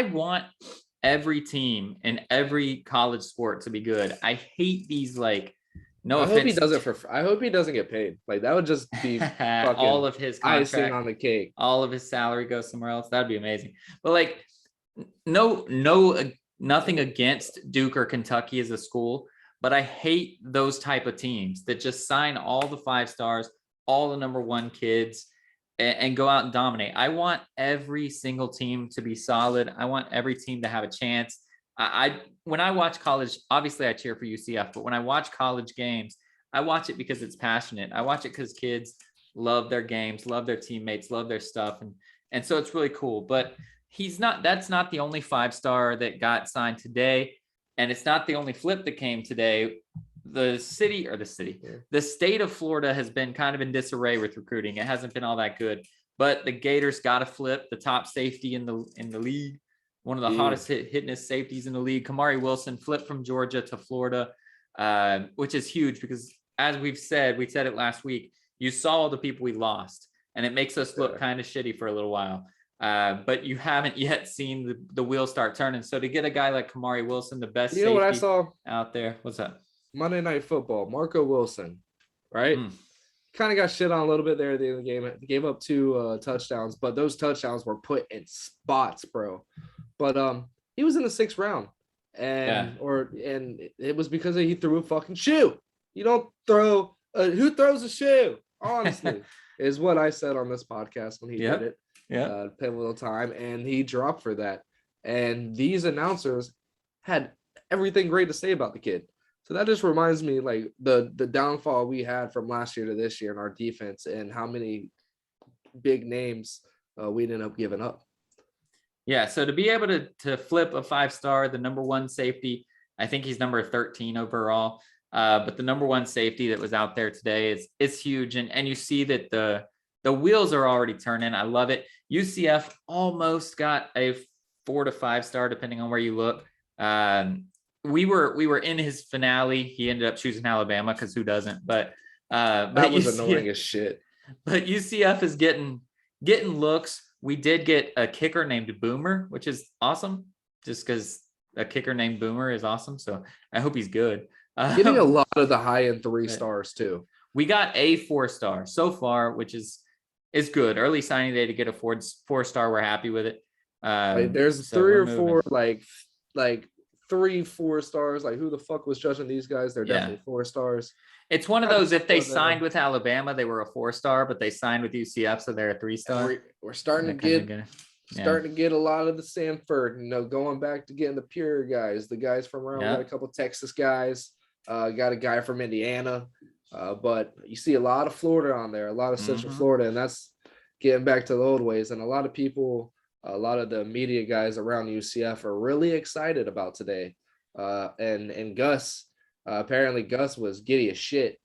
want every team in every college sport to be good. I hate these, like, no I offense. hope he does it I hope he doesn't get paid. Like that would just be fucking all of his contract, icing on the cake. all of his salary goes somewhere else. That'd be amazing. But like, nothing against Duke or Kentucky as a school, but I hate those type of teams that just sign all the 5 stars, all the number 1 kids, and go out and dominate. I want every single team to be solid. I want every team to have a chance. When I watch college, obviously I cheer for UCF, but when I watch college games, I watch it because it's passionate. I watch it because kids love their games, love their teammates, love their stuff, and so it's really cool. But that's not the only 5-star that got signed today, and it's not the only flip that came today. The state of Florida has been kind of in disarray with recruiting. It hasn't been all that good, but the Gators got to flip the top safety in the league. One of the hottest hittingest safeties in the league. Kamari Wilson flipped from Georgia to Florida, which is huge because, as we said it last week, you saw all the people we lost, and it makes us look kind of shitty for a little while. But you haven't yet seen the wheels start turning. So to get a guy like Kamari Wilson, the best safety what I saw out there, what's that? Monday Night Football, Marco Wilson, right? Kind of got shit on a little bit there at the end of the game. He gave up 2 touchdowns, but those touchdowns were put in spots, bro. But he was in the 6th round, and it was because he threw a fucking shoe. You don't throw who throws a shoe? Honestly, is what I said on this podcast when he did it. Yeah, pivotal time, and he dropped for that. And these announcers had everything great to say about the kid. So that just reminds me, like, the downfall we had from last year to this year in our defense, and how many big names we ended up giving up. Yeah, so to be able to flip a 5-star, the number 1 safety, I think he's number 13 overall, but the number 1 safety that was out there today is huge, and you see that the wheels are already turning. I love it. UCF almost got a 4 to 5-star, depending on where you look. We were in his finale. He ended up choosing Alabama because who doesn't? But that was annoying as shit. But UCF is getting looks. We did get a kicker named Boomer, which is awesome, just because a kicker named Boomer is awesome. So I hope he's good. Getting a lot of the high-end 3 stars too. We got a 4-star so far, which is good. Early signing day to get a 4-star. We're happy with it. There's 3 or 4 like 3-4 stars. Like, who the fuck was judging these guys? They're definitely 4 stars. It's one of those, if they signed with Alabama, they were a 4-star, but they signed with UCF, so they're a 3-star. We're starting to get a lot of the Sanford, going back to getting the pure guys, the guys from around. Got a couple Texas guys, got a guy from Indiana, but you see a lot of Florida on there, a lot of Central Florida, and that's getting back to the old ways. And a lot of people, a lot of the media guys around UCF are really excited about today. And Gus, apparently Gus was giddy as shit.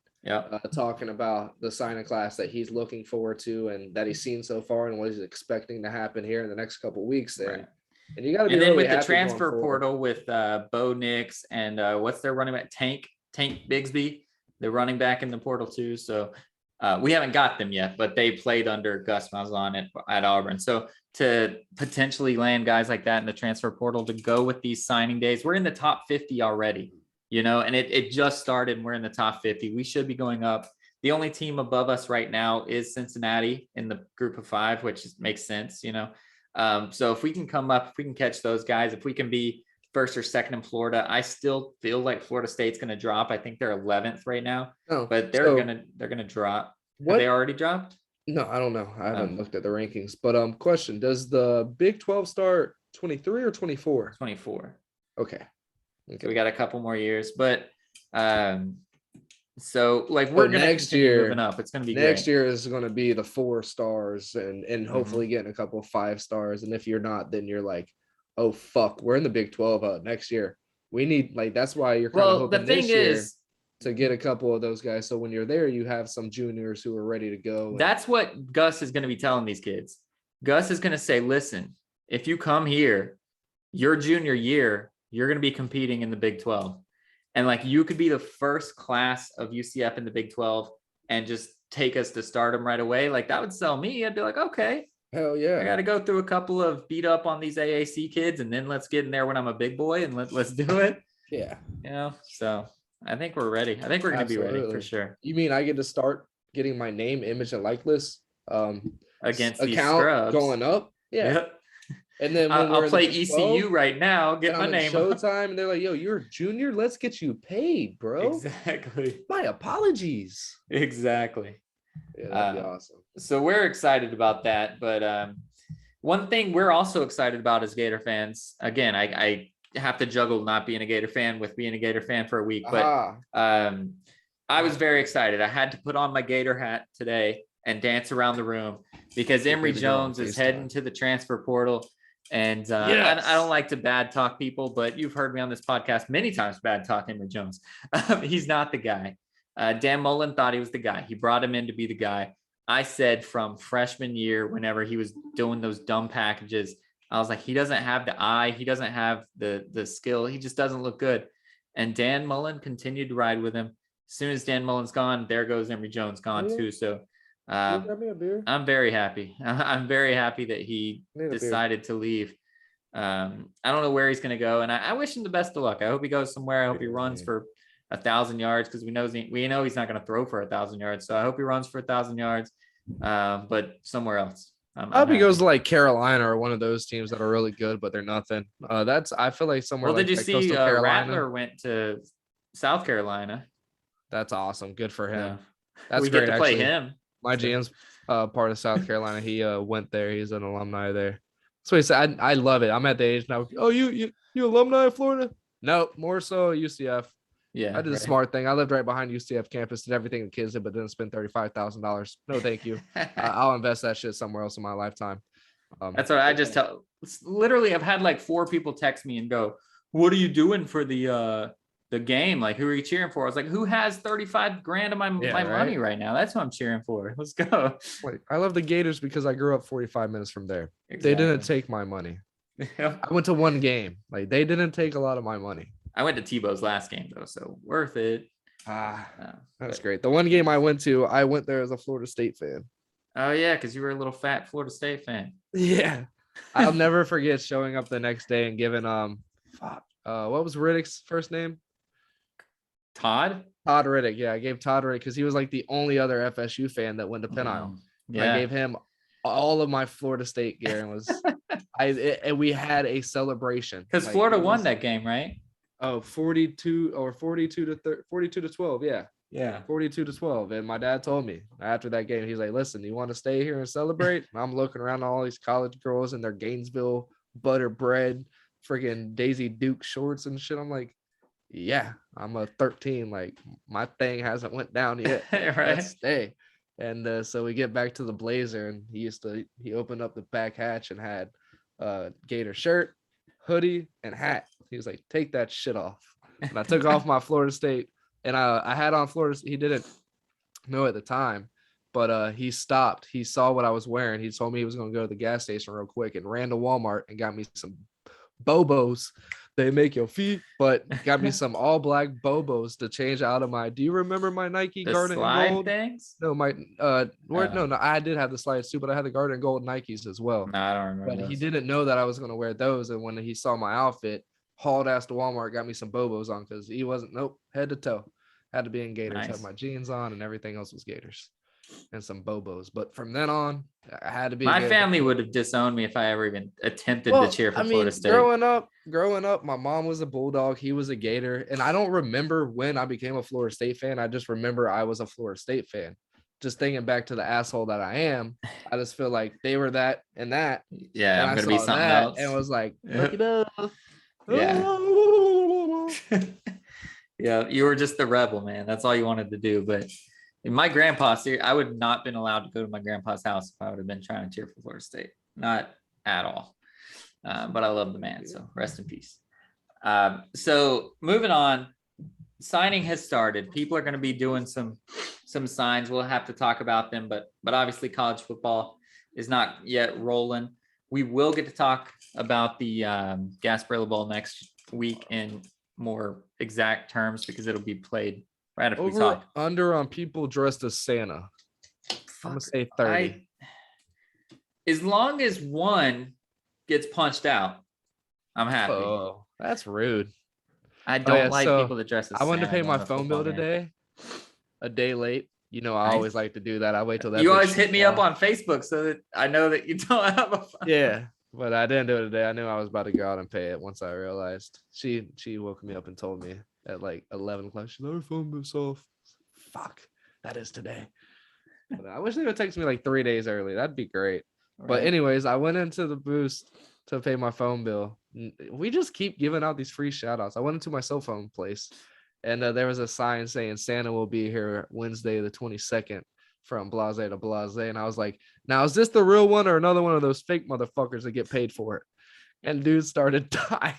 Talking about the signing class that he's looking forward to and that he's seen so far and what he's expecting to happen here in the next couple of weeks. And And you got to be And then really with the happy going transfer forward. portal with Bo Nix and what's their running back? Tank Bigsby, they're running back in the portal too. So we haven't got them yet, but they played under Gus Malzahn at Auburn. So to potentially land guys like that in the transfer portal to go with these signing days, we're in the top 50 already, and it just started and we're in the top 50. We should be going up. The only team above us right now is Cincinnati in the group of 5, which makes sense, So if we can come up, if we can catch those guys, if we can be first or second in Florida, I still feel like Florida State's going to drop. I think they're 11th right now, but they're gonna drop. Have they already dropped? No, I don't know. I haven't looked at the rankings. But question: does the Big 12 start 23 or 24? 24. Okay. So we got a couple more years, but so like we're gonna next year moving up. It's gonna be next great. year is going to be the 4 stars and hopefully getting a couple of 5 stars. And if you're not, then you're like, oh fuck, we're in the Big 12 next year. We need that's why you're kind of hoping this year to get a couple of those guys. So when you're there, you have some juniors who are ready to go. That's what Gus is going to be telling these kids. Gus is going to say, listen, if you come here, your junior year, you're going to be competing in the Big 12. And like you could be the first class of UCF in the Big 12 and just take us to stardom right away. Like that would sell me. I'd be like, okay, hell yeah. I got to go through a couple of beat up on these AAC kids and then let's get in there when I'm a big boy and let's do it. Yeah. So I think we're ready. I think we're going to be ready for sure. You mean I get to start getting my name, image, and likeness against account these scrubs going up? Yeah. Yep. And then when I'll play ECU right now, get my name Showtime, and they're like, "Yo, you're a junior. Let's get you paid, bro." Exactly. My apologies. Exactly. Yeah, that'd be awesome. So we're excited about that, but one thing we're also excited about as Gator fans. Again, I have to juggle not being a Gator fan with being a Gator fan for a week, but I was very excited. I had to put on my Gator hat today and dance around the room because Emory Jones is heading to the transfer portal. And I don't like to bad talk people, but you've heard me on this podcast many times bad talk Emory Jones. He's not the guy. Dan Mullen thought he was the guy. He brought him in to be the guy. I said from freshman year, whenever he was doing those dumb packages, I was like, he doesn't have the eye. He doesn't have the skill. He just doesn't look good. And Dan Mullen continued to ride with him. As soon as Dan Mullen's gone, there goes Emory Jones gone too. So I'm very happy. I'm very happy that he decided to leave. I don't know where he's going to go, and I wish him the best of luck. I hope he goes somewhere. I hope he runs for 1,000 yards because we know he's not going to throw for 1,000 yards. So I hope he runs for 1,000 yards, but somewhere else. I hope he goes to like Carolina or one of those teams that are really good, but they're nothing. I feel like somewhere. Well, did you see Rattler went to South Carolina? That's awesome. Good for him. Yeah. That's we great. Get to play him. My GM's part of South Carolina. He went there. He's an alumni there. So he said, I love it. I'm at the age now. Oh, you alumni of Florida? No, more so UCF. Yeah, I did a smart thing. I lived right behind UCF campus, did everything the kids did, but didn't spend $35,000. No, thank you. I'll invest that shit somewhere else in my lifetime. That's what I just tell. Literally, I've had like 4 people text me and go, "What are you doing for the game? Like, who are you cheering for?" I was like, "Who has 35 grand of my money right now? That's what I'm cheering for. Let's go." I love the Gators because I grew up 45 minutes from there. Exactly. They didn't take my money. I went to one game. Like, they didn't take a lot of my money. I went to Tebow's last game though, so worth it. That's great. The one game I went there as a Florida State fan. Oh yeah, because you were a little fat Florida State fan. Yeah, I'll never forget showing up the next day and giving what was Riddick's first name? Todd Riddick. Yeah, I gave Todd Riddick because he was like the only other FSU fan that went to Penn Isle. Yeah, I gave him all of my Florida State gear and and we had a celebration because Florida won that game, right? Oh, 42 to 12. Yeah. 42 to 12. And my dad told me after that game, he's like, "Listen, you want to stay here and celebrate?" And I'm looking around all these college girls in their Gainesville butter bread, freaking Daisy Duke shorts and shit. I'm like, yeah, I'm a 13. Like, my thing hasn't went down yet. Right. Let's stay. And so we get back to the Blazer, and he opened up the back hatch and had Gator shirt, hoodie, and hat. He was like, "Take that shit off." And I took off my Florida State, and I had on Florida. He didn't know at the time, but he stopped. He saw what I was wearing. He told me he was going to go to the gas station real quick and ran to Walmart and got me some Bobos. They make your feet, but got me some all black Bobos to change out of my. Do you remember my Nike The Garden and slide Gold? things? No, my no, I did have the slides too, but I had the Garden and Gold Nikes as well. No, I don't remember. But he Those. didn't know that I was going to wear those, and when he saw my outfit, hauled ass to Walmart, got me some Bobos on because he wasn't. Nope, head to toe, had to be in Gators. Nice. Had my jeans on, and everything else was Gators, and some Bobos. But from then on, I had to be. My family would have disowned me if I ever even attempted to cheer for Florida State. Growing up, my mom was a Bulldog, he was a Gator, and I don't remember when I became a Florida State fan. I just remember I was a Florida State fan. Just thinking back to the asshole that I am, I just feel like they were that and that. Yeah, I'm gonna be something else. And was like, look it up. Yeah. Yeah, you were just the rebel, man. That's all you wanted to do. But in my grandpa's, I would not been allowed to go to my grandpa's house if I would have been trying to cheer for Florida State. Not at all. But I love the man, so rest in peace. So moving on, signing has started. People are going to be doing some signs. We'll have to talk about them, but obviously college football is not yet rolling. We will get to talk about the Gasparilla Bowl next week in more exact terms because it'll be played right after we talk. Under on people dressed as Santa. I'm gonna say 30. As long as one gets punched out, I'm happy. Oh, that's rude. I don't like people that dress as Santa. I wanted to pay my phone bill today, a day late. You know, I always like to do that. I wait till that. You always hit me up on Facebook so that I know that you don't have a phone. Yeah, but I didn't do it today. I knew I was about to go out and pay it once I realized. She woke me up and told me at like 11 o'clock. She's like, "Our phone bill's off." Fuck, that is today. But I wish they would text me like 3 days early. That'd be great. Right. But anyways, I went into the booth to pay my phone bill. We just keep giving out these free shout outs. I went into my cell phone place and there was a sign saying Santa will be here Wednesday, the 22nd from blase to blase. And I was like, now, is this the real one or another one of those fake motherfuckers that get paid for it? And dude started dying.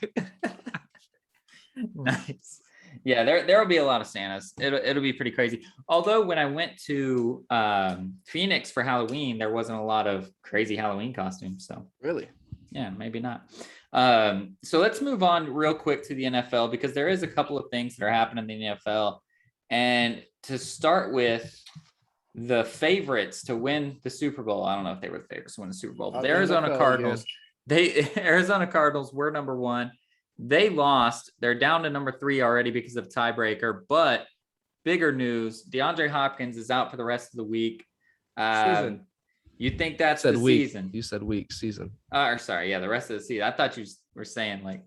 Nice. Yeah, there will be a lot of Santas. It'll be pretty crazy. Although when I went to Phoenix for Halloween, there wasn't a lot of crazy Halloween costumes. So really, yeah, maybe not. So let's move on real quick to the NFL because there is a couple of things that are happening in the NFL. And to start with, the favorites to win the Super Bowl. I don't know if they were the favorites to win the Super Bowl, but the Arizona Cardinals. Arizona Cardinals were number one. They lost. They're down to number 3 already because of tiebreaker. But bigger news: DeAndre Hopkins is out for the rest of the week. Season. You think that's the season? You said week, season. Or sorry, yeah, the rest of the season. I thought you were saying like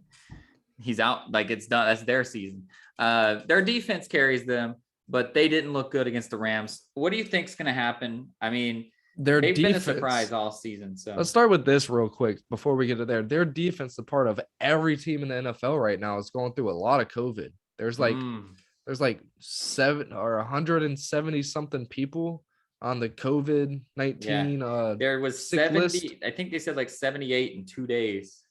he's out, like it's done. That's their season. Their defense carries them, but they didn't look good against the Rams. What do you think's going to happen? I mean, they've been a surprise all season. So let's start with this real quick before we get to there. Their defense, the part of every team in the NFL right now, is going through a lot of COVID. There's like 170 something people on the COVID-19. Yeah. There was 70. List. I think they said like 78 in 2 days.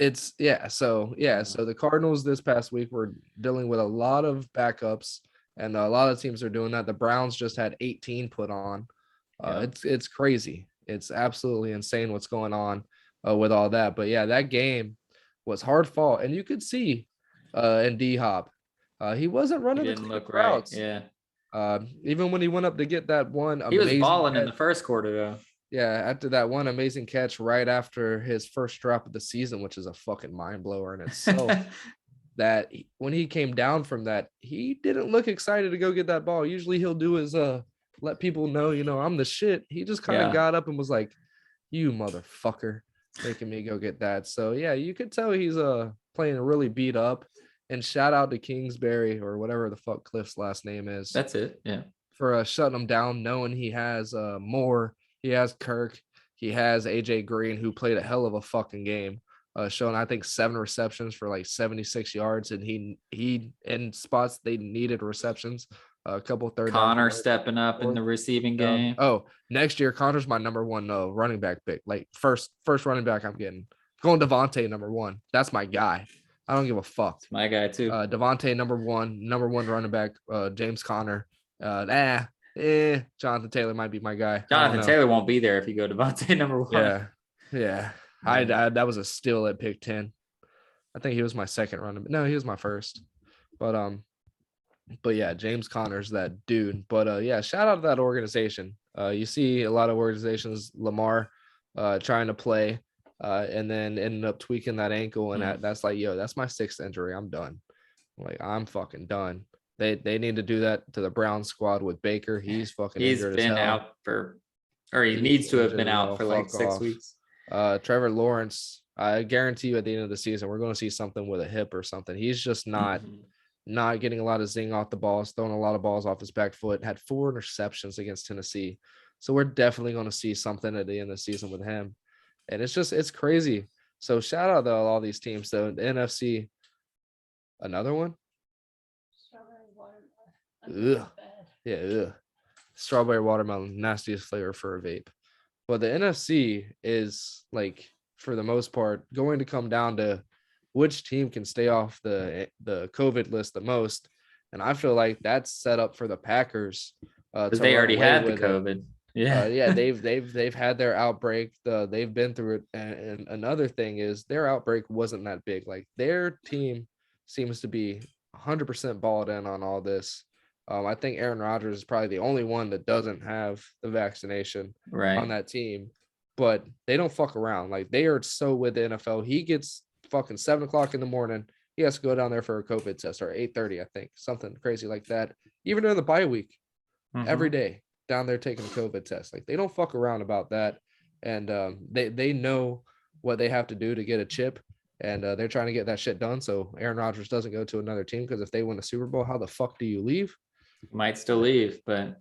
So the Cardinals this past week were dealing with a lot of backups, and a lot of teams are doing that. The Browns just had 18 put on. It's crazy. It's absolutely insane what's going on with all that. But yeah, that game was hard fought, and you could see in D-Hop, he wasn't running the clear routes. Right. Yeah. Even when he went up to get that one, he was balling in the first quarter though. Yeah, after that one amazing catch right after his first drop of the season, which is a fucking mind blower in itself. That when he came down from that, he didn't look excited to go get that ball. Usually he'll do his let people know, I'm the shit. He just kind of got up and was like, "You motherfucker," making me go get that. So yeah, you could tell he's playing really beat up. And shout out to Kingsbury or whatever the fuck Cliff's last name is. That's it. Yeah. For shutting him down, knowing he has Moore, he has Kirk, he has AJ Green, who played a hell of a fucking game. Showing I think 7 receptions for like 76 yards, and he in spots they needed receptions. A couple third. Connor stepping up in the receiving game. Next year Connor's my number 1 running back pick. Like first running back I'm getting. Going Devontae number 1. That's my guy. I don't give a fuck. It's my guy too. Devontae number one running back. James Conner. Jonathan Taylor might be my guy. Jonathan Taylor won't be there if you go Devontae number 1. Yeah. That was a steal at pick 10. I think he was my second running. No, he was my first. But yeah, James Conner's that dude. But yeah, shout out to that organization. You see a lot of organizations, Lamar, trying to play, and then ended up tweaking that ankle, and that's like, yo, that's my 6th injury. I'm done. Like, I'm fucking done. They need to do that to the Brown squad with Baker. He's fucking He's injured as been hell. out for, or he He's needs to have injured been as out hell. for like Fuck 6 off. weeks. Trevor Lawrence, I guarantee you at the end of the season, we're going to see something with a hip or something. He's just not getting a lot of zing off the balls, throwing a lot of balls off his back foot, had 4 interceptions against Tennessee. So we're definitely going to see something at the end of the season with him. And it's crazy. So shout out to all these teams. So the NFC, another one? Ugh. Yeah, ugh. Strawberry watermelon, nastiest flavor for a vape. But the NFC is, like, for the most part, going to come down to which team can stay off the COVID list the most. And I feel like that's set up for the Packers. Because they already had the COVID. Yeah, they've had their outbreak. They've been through it. And another thing is their outbreak wasn't that big. Like, their team seems to be 100% balled in on all this. I think Aaron Rodgers is probably the only one that doesn't have the vaccination on that team, but they don't fuck around. Like, they are so with the NFL. He gets fucking 7:00 in the morning. He has to go down there for a COVID test, or 8:30, I think, something crazy like that. Even during the bye week, every day down there taking a COVID test. Like, they don't fuck around about that. And they know what they have to do to get a chip. And they're trying to get that shit done so Aaron Rodgers doesn't go to another team, because if they win a Super Bowl, how the fuck do you leave? Might still leave, but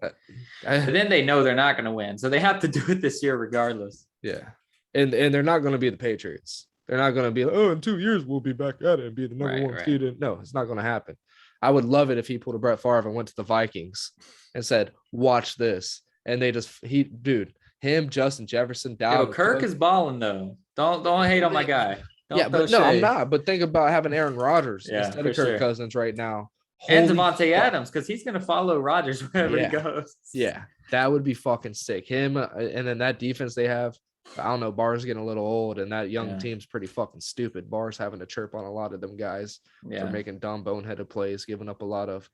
then they know they're not going to win. So they have to do it this year regardless. Yeah. And they're not going to be the Patriots. They're not going to be like, oh, in 2 years, we'll be back at it and be the number one seed. No, it's not going to happen. I would love it if he pulled a Brett Favre and went to the Vikings and said, watch this. And they just, him, Justin Jefferson, Dalvin. Kirk is balling, though. Don't hate on my guy. I'm not. But think about having Aaron Rodgers instead of Kirk Cousins right now. And Devontae Adams, because he's going to follow Rodgers wherever he goes. Yeah, that would be fucking sick. Him, and then that defense they have, I don't know, Barr's getting a little old, and that young team's pretty fucking stupid. Barr's having to chirp on a lot of them guys for making dumb boneheaded plays, giving up a lot of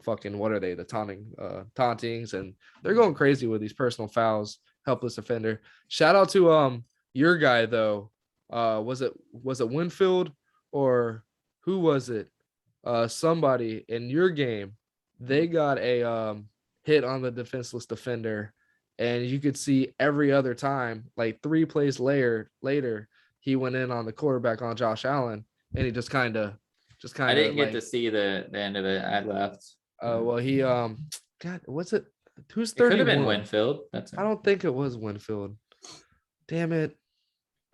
fucking, what are they, the tauntings, and they're going crazy with these personal fouls, helpless offender. Shout out to your guy, though. Was it Winfield, or who was it? Somebody in your game, they got a hit on the defenseless defender, and you could see every other time, like 3 plays later, he went in on the quarterback on Josh Allen, and he just kind of. I didn't get to see the end of it. I left. Well, he God, what's it? Who's 31? It Could have been Winfield. I don't think it was Winfield. Damn it,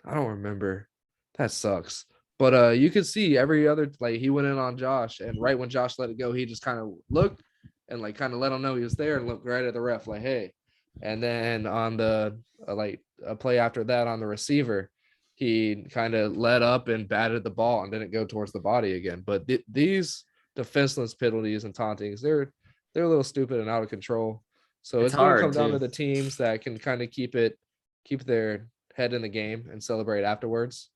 I don't remember. That sucks. But you could see every other, like, he went in on Josh, and right when Josh let it go, he just kind of looked and, like, kind of let him know he was there, and looked right at the ref like, hey. And then on the a play after that on the receiver, he kind of let up and batted the ball and didn't go towards the body again. But these defenseless penalties and tauntings, they're a little stupid and out of control. So it's going to come down to the teams that can kind of keep their head in the game and celebrate afterwards.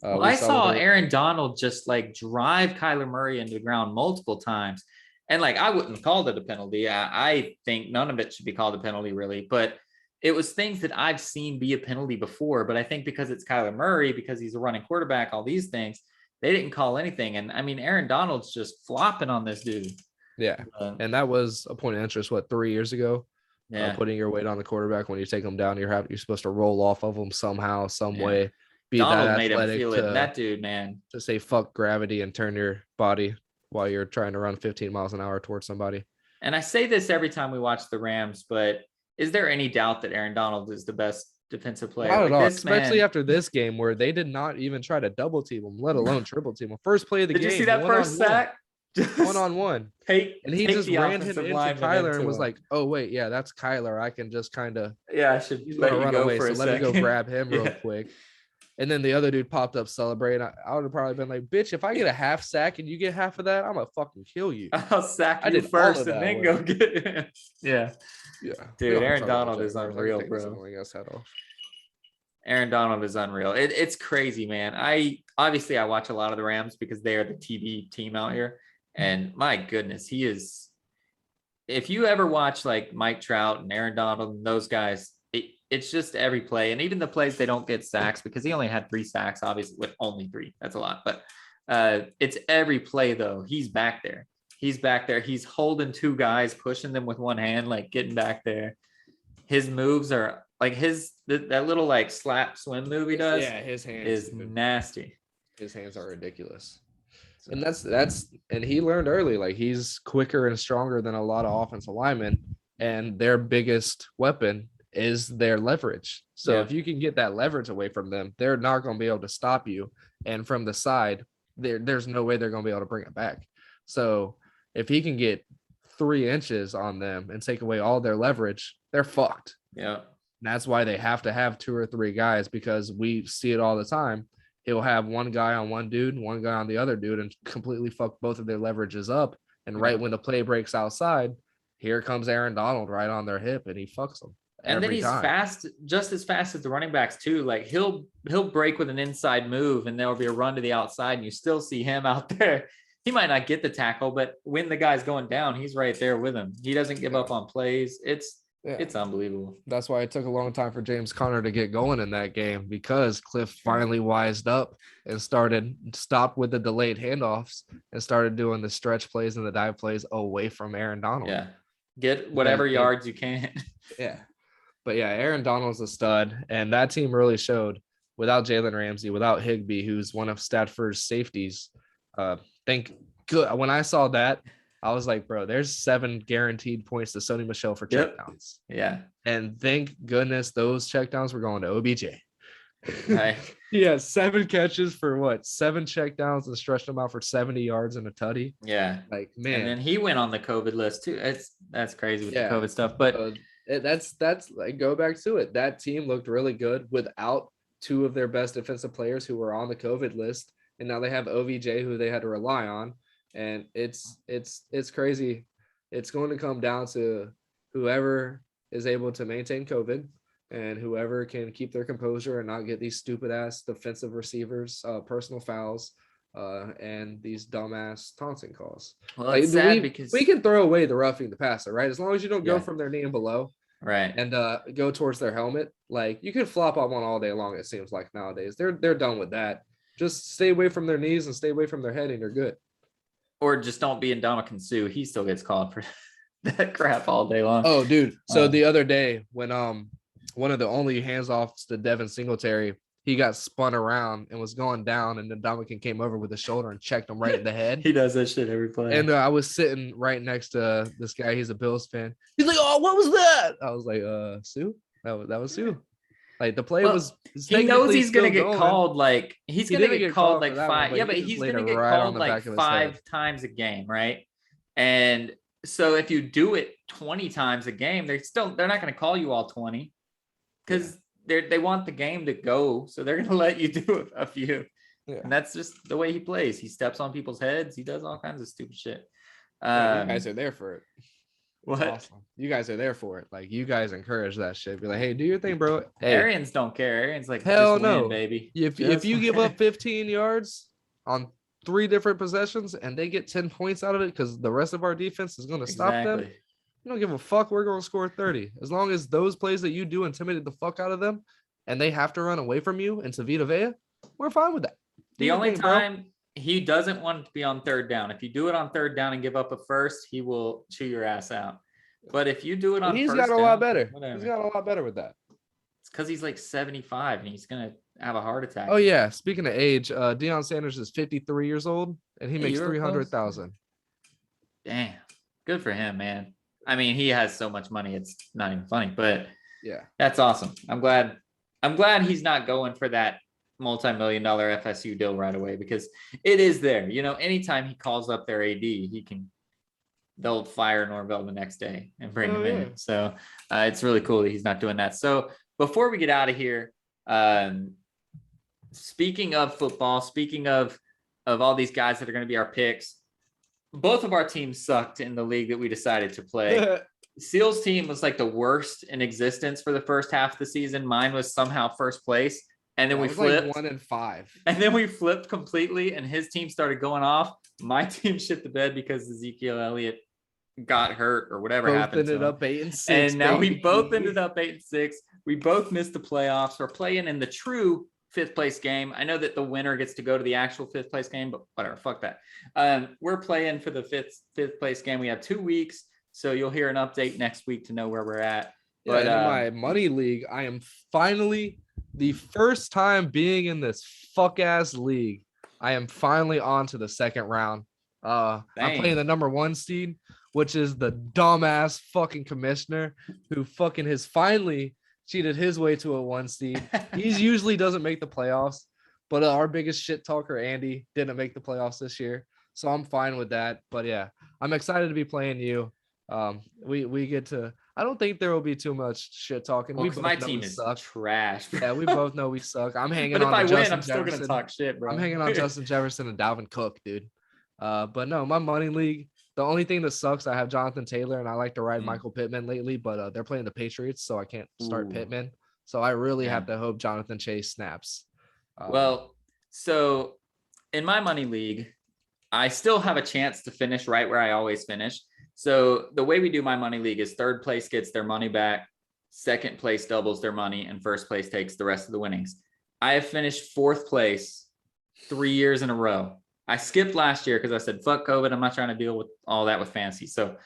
I saw Aaron Donald just, like, drive Kyler Murray into the ground multiple times. And, like, I wouldn't call it a penalty. I think none of it should be called a penalty, really. But it was things that I've seen be a penalty before. But I think because it's Kyler Murray, because he's a running quarterback, all these things, they didn't call anything. And, I mean, Aaron Donald's just flopping on this dude. Yeah. And that was a point of interest, 3 years ago? Yeah. Putting your weight on the quarterback when you take them down, you're supposed to roll off of them somehow, some way. Donald made him feel it. That dude, man, to say fuck gravity and turn your body while you're trying to run 15 miles an hour towards somebody. And I say this every time we watch the Rams, but is there any doubt that Aaron Donald is the best defensive player? Not at all, especially after this game where they did not even try to double team him, let alone triple team him. First play of the game. Did you see that first sack? One-on-one. And he just ran him into Kyler and was like, oh, wait, yeah, that's Kyler. I can just kind of. Yeah, I should let you run go away. for a second. Let me go grab him real quick. And then the other dude popped up celebrating. I would have probably been like, bitch, if I get a half sack and you get half of that, I'm going to fucking kill you. I'll sack you first and then go get it. Yeah. Dude, Aaron Donald is unreal, bro. Aaron Donald is unreal. It's crazy, man. obviously I watch a lot of the Rams because they are the TV team out here. And my goodness, he is. If you ever watch like Mike Trout and Aaron Donald and those guys, it's just every play. And even the plays they don't get sacks because he only had 3 sacks, obviously, with only 3. That's a lot. But it's every play, though. He's back there. He's back there. He's holding 2 guys, pushing them with one hand, like getting back there. His moves are like that little like slap swim move he does. Yeah, his hands is nasty. His hands are ridiculous. And that's and he learned early, like he's quicker and stronger than a lot of offensive linemen, and their biggest weapon is their leverage. So if you can get that leverage away from them, they're not going to be able to stop you. And from the side, there's no way they're going to be able to bring it back. So if he can get 3 inches on them and take away all their leverage, they're fucked. Yeah. And that's why they have to have 2 or 3 guys, because we see it all the time. He'll have one guy on one dude, one guy on the other dude, and completely fuck both of their leverages up. And right when the play breaks outside, here comes Aaron Donald right on their hip, and he fucks them. And then he's fast, just as fast as the running backs too. Like he'll break with an inside move, and there'll be a run to the outside, and you still see him out there. He might not get the tackle, but when the guy's going down, he's right there with him. He doesn't give up on plays. It's unbelievable. That's why it took a long time for James Conner to get going in that game, because Cliff finally wised up and stopped with the delayed handoffs and started doing the stretch plays and the dive plays away from Aaron Donald. Yeah. Get whatever yards you can. Yeah. But yeah, Aaron Donald's a stud, and that team really showed without Jalen Ramsey, without Higbee, who's one of Stafford's safeties. When I saw that, I was like, bro, there's 7 guaranteed points to Sony Michel for checkdowns. Yeah. And thank goodness those checkdowns were going to OBJ. Right. Yeah, 7 catches for 7 checkdowns and stretched them out for 70 yards and a tutty. Yeah. Like, man. And then he went on the COVID list too. That's crazy with the COVID stuff. But that's like, go back to it. That team looked really good without 2 of their best defensive players who were on the COVID list. And now they have OBJ, who they had to rely on. And it's crazy. It's going to come down to whoever is able to maintain COVID and whoever can keep their composure and not get these stupid ass defensive receivers, personal fouls, and these dumbass taunting calls. Well, it's sad because we can throw away the roughing the passer, right? As long as you don't go from their knee and below, right, and go towards their helmet. Like, you can flop on one all day long. It seems like nowadays they're done with that. Just stay away from their knees and stay away from their head, and you're good. Or just don't be Ndamukong Suh. He still gets called for that crap all day long. Oh, dude. So the other day when one of the only hands-offs to Devin Singletary, he got spun around and was going down, and then Ndamukong came over with the shoulder and checked him right in the head. He does that shit every play. And I was sitting right next to this guy. He's a Bills fan. He's like, "Oh, what was that?" I was like, Suh? That was Suh. Like, the play was. He knows he's gonna get called. Like, he's gonna get called like 5. Yeah, but he's gonna get called like 5 times a game, right? And so if you do it 20 times a game, they're not gonna call you all 20 because they want the game to go, so they're gonna let you do a few. Yeah. And that's just the way he plays. He steps on people's heads. He does all kinds of stupid shit. You guys are there for it. What? Awesome. You guys are there for it. Like, you guys encourage that shit. Be like, hey, do your thing, bro. Hey. Arians don't care. Arians like, hell just no, win, baby. If you give up 15 yards on 3 different possessions and they get 10 points out of it because the rest of our defense is going to stop them, you don't give a fuck. We're going to score 30. As long as those plays that you do intimidate the fuck out of them and they have to run away from you into Vita Vea, we're fine with that. The only time he doesn't want to be on 3rd down. If you do it on 3rd down and give up a first, he will chew your ass out. But if you do it on, he's first got a down, lot better. Whatever. He's got a lot better with that. It's because he's like 75 and he's gonna have a heart attack. Oh yeah. Speaking of age, Deion Sanders is 53 years old and he makes 300,000. Damn, good for him, man. I mean, he has so much money; it's not even funny. But yeah, that's awesome. I'm glad he's not going for that multi-million-dollar FSU deal right away, because it is there. You know, anytime he calls up their AD, they'll fire Norvell the next day and bring him in. So it's really cool that he's not doing that. So before we get out of here, speaking of football, speaking of all these guys that are going to be our picks, both of our teams sucked in the league that we decided to play. Seal's team was like the worst in existence for the first half of the season. Mine was somehow first place. And then Yeah, we it was like flipped. 1-5. And then we flipped completely, and his team started going off. My team shit the bed because Ezekiel Elliott got hurt or whatever Both happened to ended him. up 8-6. And now we both baby. ended up 8-6. We both missed the playoffs. We're playing in the true fifth place game. I know that the winner gets to go to the actual fifth place game, but whatever, fuck that. We're playing for the fifth place game. We have 2 weeks, so you'll hear an update next week to know where we're at. Yeah, But and in my money league, I am finally the first time being in this fuck ass league. I am finally on to the second round. I'm playing the number 1 seed, which is the dumbass fucking commissioner who fucking has finally cheated his way to a 1 seed. He usually doesn't make the playoffs, but our biggest shit talker, Andy, didn't make the playoffs this year. So I'm fine with that. But yeah, I'm excited to be playing you. We get to. I don't think there will be too much shit talking. well, We both my know team we is suck. trash. Yeah, we both know we suck. I'm hanging But on. if I to win, Justin I'm still Jefferson. gonna talk shit, bro. I'm hanging on Justin Jefferson and Dalvin Cook, dude. But no, my money league. The only thing that sucks, I have Jonathan Taylor, and I like to ride Michael Pittman lately, but they're playing the Patriots, so I can't start Pittman. So I really have to hope Jonathan Chase snaps. Well, so in my money league, I still have a chance to finish right where I always finish. So the way we do my money league is third place gets their money back, second place doubles their money, and first place takes the rest of the winnings. I have finished fourth place 3 years in a row. I skipped last year because I said, fuck COVID. I'm not trying to deal with all that with fantasy. So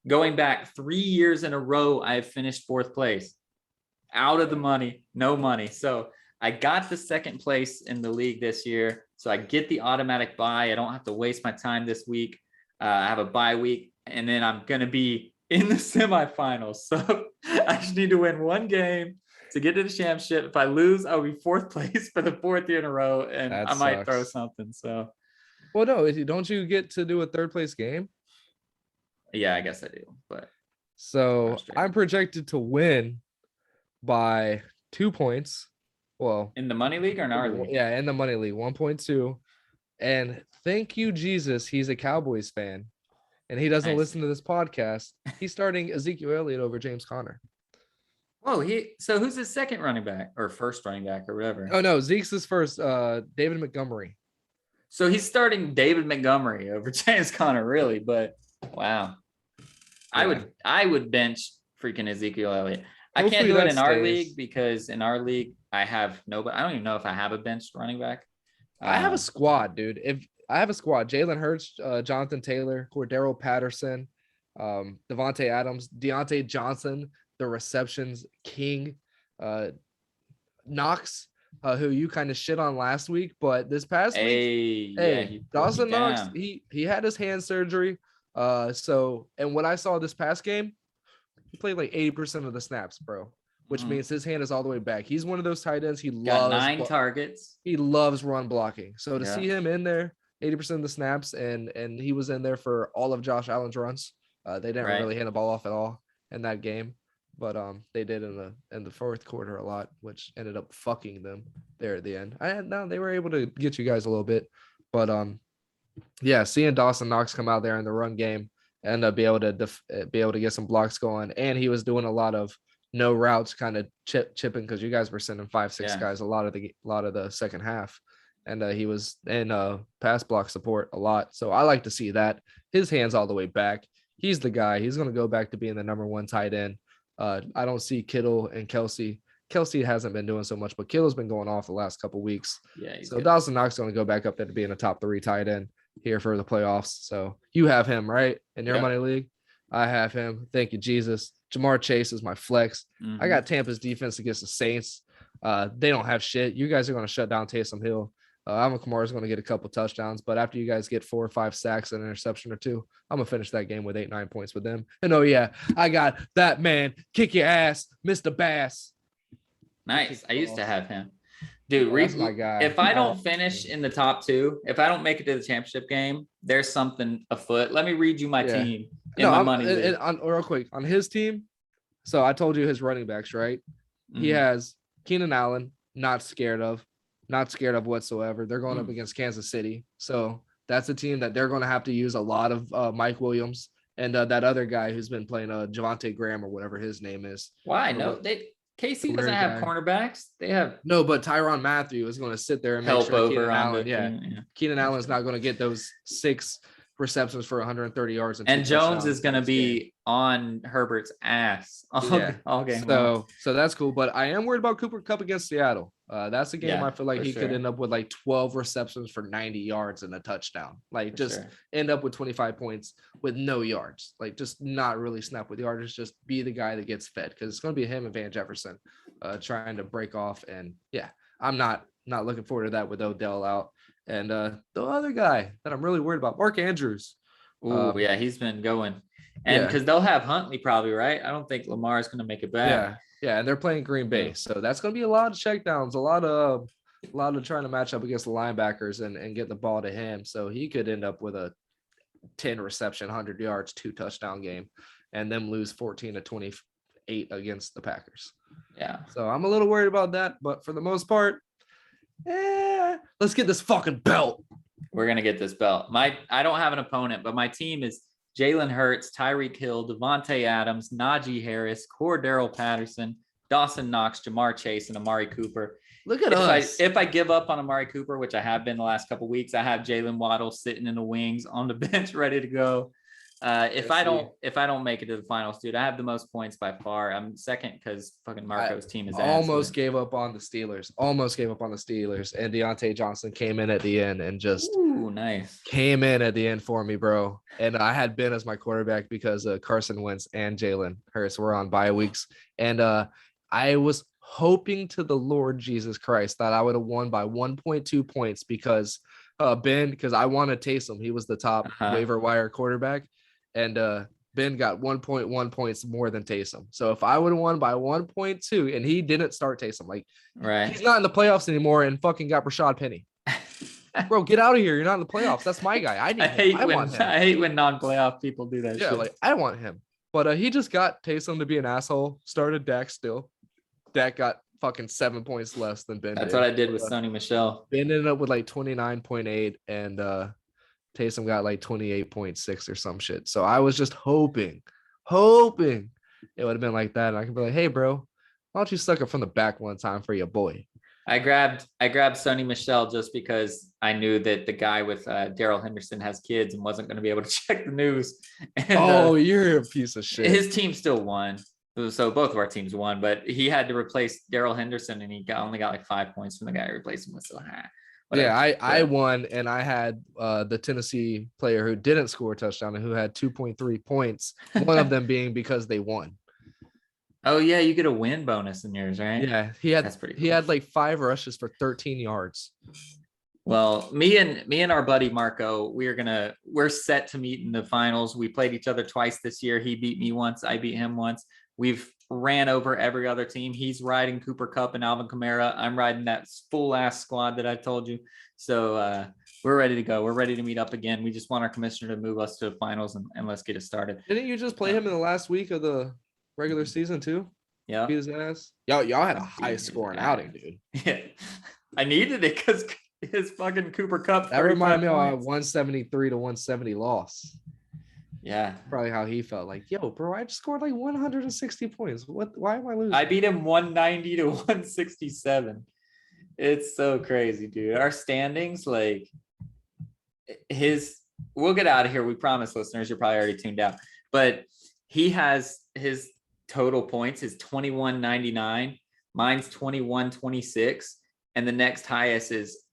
going back 3 years in a row, I have finished fourth place. Out of the money, no money. So I got the second place in the league this year. So I get the automatic bye. I don't have to waste my time this week. I have a bye week, and then I'm going to be in the semifinals. So I just need to win 1 game to get to the championship. If I lose, I'll be fourth place for the 4th year in a row, and That I might sucks. throw something. So, well, no, don't you get to do a third place game? yeah, I guess I do. But so I'm projected to win by 2 points. Well, in the money league or in our league? Yeah, in the money league, 1.2. And thank you, Jesus. He's a Cowboys fan, and he doesn't listen to this podcast. He's starting Ezekiel Elliott over James Conner. Oh, so who's his second running back or first running back or whatever? Oh no, Zeke's his first. David Montgomery. So he's starting David Montgomery over James Conner, really? But wow, yeah. I would bench freaking Ezekiel Elliott. I can't do it in our league because in our league I have nobody. I don't even know if I have a benched running back. I have a squad, dude. If I have a squad, Jalen Hurts, Jonathan Taylor, Cordero Patterson, Devontae Adams, Deontay Johnson, the receptions king, Knox, who you kind of shit on last week, but this past week, Dawson Knox, he had his hand surgery. So, and what I saw this past game, he played like 80% of the snaps, bro, which means his hand is all the way back. He's one of those tight ends. He got 9 targets. He loves run blocking. So to see him in there, 80% of the snaps, and he was in there for all of Josh Allen's runs. They didn't really hand the ball off at all in that game, but they did in the 4th quarter a lot, which ended up fucking them there at the end. They were able to get you guys a little bit, but yeah, seeing Dawson Knox come out there in the run game and be able to get some blocks going, and he was doing a lot of no routes, kind of chipping because you guys were sending 5-6 guys a lot of the second half, and he was in pass block support a lot. So I like to see that. His hands all the way back. He's the guy. He's going to go back to being the number 1 tight end. I don't see Kittle and Kelsey. Kelsey hasn't been doing so much, but Kittle's been going off the last couple of weeks. Yeah. So Dawson Knox is going to go back up there to being a top 3 tight end here for the playoffs. So you have him, right? In your money league? I have him. Thank you, Jesus. Jamar Chase is my flex. I got Tampa's defense against the Saints. They don't have shit. You guys are going to shut down Taysom Hill. Alvin Kamara is going to get a couple touchdowns, but after you guys get 4 or 5 sacks and an interception or 2, I'm going to finish that game with 8-9 points with them. And I got that man, kick your ass, Mr. Bass. Nice. I used to have him. Dude, that's my guy. If I don't finish in the top 2, if I don't make it to the championship game, there's something afoot. Let me read you my team in my money league. Real quick, on his team, so I told you his running backs, right? He has Keenan Allen, not scared of whatsoever. They're going up against Kansas City. So that's a team that they're going to have to use a lot of Mike Williams and that other guy who's been playing Javonte Graham or whatever his name is. Why? No, KC doesn't weird have guy. cornerbacks. They have No, but Tyrann Mathieu is going to sit there and make help sure over Keenan on Allen, the yeah, team. Yeah. Keenan Allen's not going to get those 6 receptions for 130 yards and 2 And Jones touchdowns is going to next game. be on Herbert's ass Yeah. all game long. So that's cool. But I am worried about Cooper Kupp against Seattle. That's a game Yeah, I feel like for he could sure. end up with like 12 receptions for 90 yards and a touchdown. Like For just sure. end up with 25 points with no yards. Like just not really snap with yards. Just be the guy that gets fed because it's going to be him and Van Jefferson trying to break off. And yeah, I'm not looking forward to that with Odell out. And the other guy that I'm really worried about, Mark Andrews. Oh, yeah, he's been going. And because they'll have Huntley probably, right? I don't think Lamar is going to make it back. Yeah, and they're playing Green Bay, so that's going to be a lot of checkdowns, a lot of trying to match up against the linebackers and get the ball to him. So he could end up with a 10 reception, 100 yards, 2 touchdown game, and them lose 14-28 against the Packers. Yeah. So I'm a little worried about that, but for the most part, let's get this fucking belt. We're going to get this belt. I don't have an opponent, but my team is Jalen Hurts, Tyreek Hill, Devontae Adams, Najee Harris, Cordero Patterson, Dawson Knox, Jamar Chase, and Amari Cooper. Look at us. If I give up on Amari Cooper, which I have been the last couple of weeks, I have Jalen Waddle sitting in the wings on the bench ready to go. If I don't make it to the finals, dude, I have the most points by far. I'm second because fucking Marco's team is almost gave up on the Steelers. And Deontay Johnson came in at the end and just nice came in at the end for me, bro. And I had Ben as my quarterback because Carson Wentz and Jalen Hurts were on bye weeks, and I was hoping to the Lord Jesus Christ that I would have won by 1.2 points because because I wanted Taysom. He was the top waiver wire quarterback. And Ben got 1.1 points more than Taysom. So if I would have won by 1.2, and he didn't start Taysom, like he's not in the playoffs anymore, and fucking got Rashad Penny. Bro, get out of here! You're not in the playoffs. That's my guy. I hate when non-playoff people do that. Yeah, shit. Like I want him, but he just got Taysom to be an asshole. Started Dak still. Dak got fucking 7 points less than Ben. That's what I did with Sony Michel. Ben ended up with like 29.8, and Taysom got like 28.6 or some shit. So I was just hoping it would have been like that. And I could be like, hey, bro, why don't you suck it from the back one time for your boy? I grabbed Sony Michel just because I knew that the guy with Darrell Henderson has kids and wasn't going to be able to check the news. And, you're a piece of shit. His team still won. So both of our teams won, but he had to replace Darrell Henderson, and he only got like 5 points from the guy who replaced him with. So I won, and I had the Tennessee player who didn't score a touchdown and who had 2.3 points, one of them being because they won. Oh yeah, you get a win bonus in yours, right? Yeah, that's pretty cool. He had like 5 rushes for 13 yards. Well, me and our buddy Marco, we're set to meet in the finals. We played each other twice this year. He beat me once, I beat him once. We've ran over every other team. He's riding Cooper Kupp and Alvin Kamara. I'm riding that full ass squad that I told you. So we're ready to go. We're ready to meet up again. We just want our commissioner to move us to the finals and let's get it started. Didn't you just play him in the last week of the regular season too? Yeah. Beat his ass. Y'all had a high scoring outing, dude. Yeah. I needed it because his fucking Cooper Kupp. That reminded me of a 173 to 170 loss. Yeah, probably how he felt. Like, yo, bro, I just scored like 160 points. Why am I losing? I beat him 190 to 167. It's so crazy, dude. Our standings, like we'll get out of here. We promise, listeners. You're probably already tuned out, but he has his total points is 2199. Mine's 2126, and the next highest is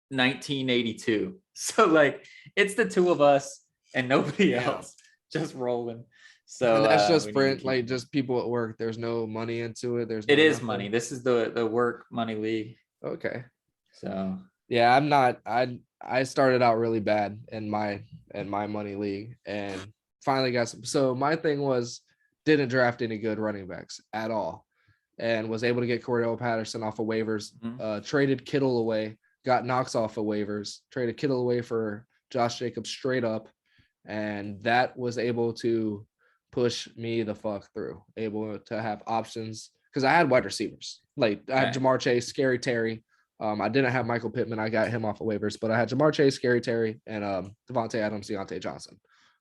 1982. So like, it's the two of us and nobody else just rolling. So and that's just for like just people at work. There's no money into it. It is money. This is the work money league. Okay. So yeah, I'm not. I started out really bad in my money league and finally got some. So my thing was didn't draft any good running backs at all, and was able to get Cordell Patterson off of waivers. Traded Kittle away. Got Knox off of waivers. Traded Kittle away for Josh Jacobs straight up. And that was able to push me the fuck through, able to have options because I had wide receivers. Like I had Jamar Chase, Scary Terry. I didn't have Michael Pittman. I got him off of waivers, but I had Jamar Chase, Scary Terry, and Devontae Adams, Deontay Johnson.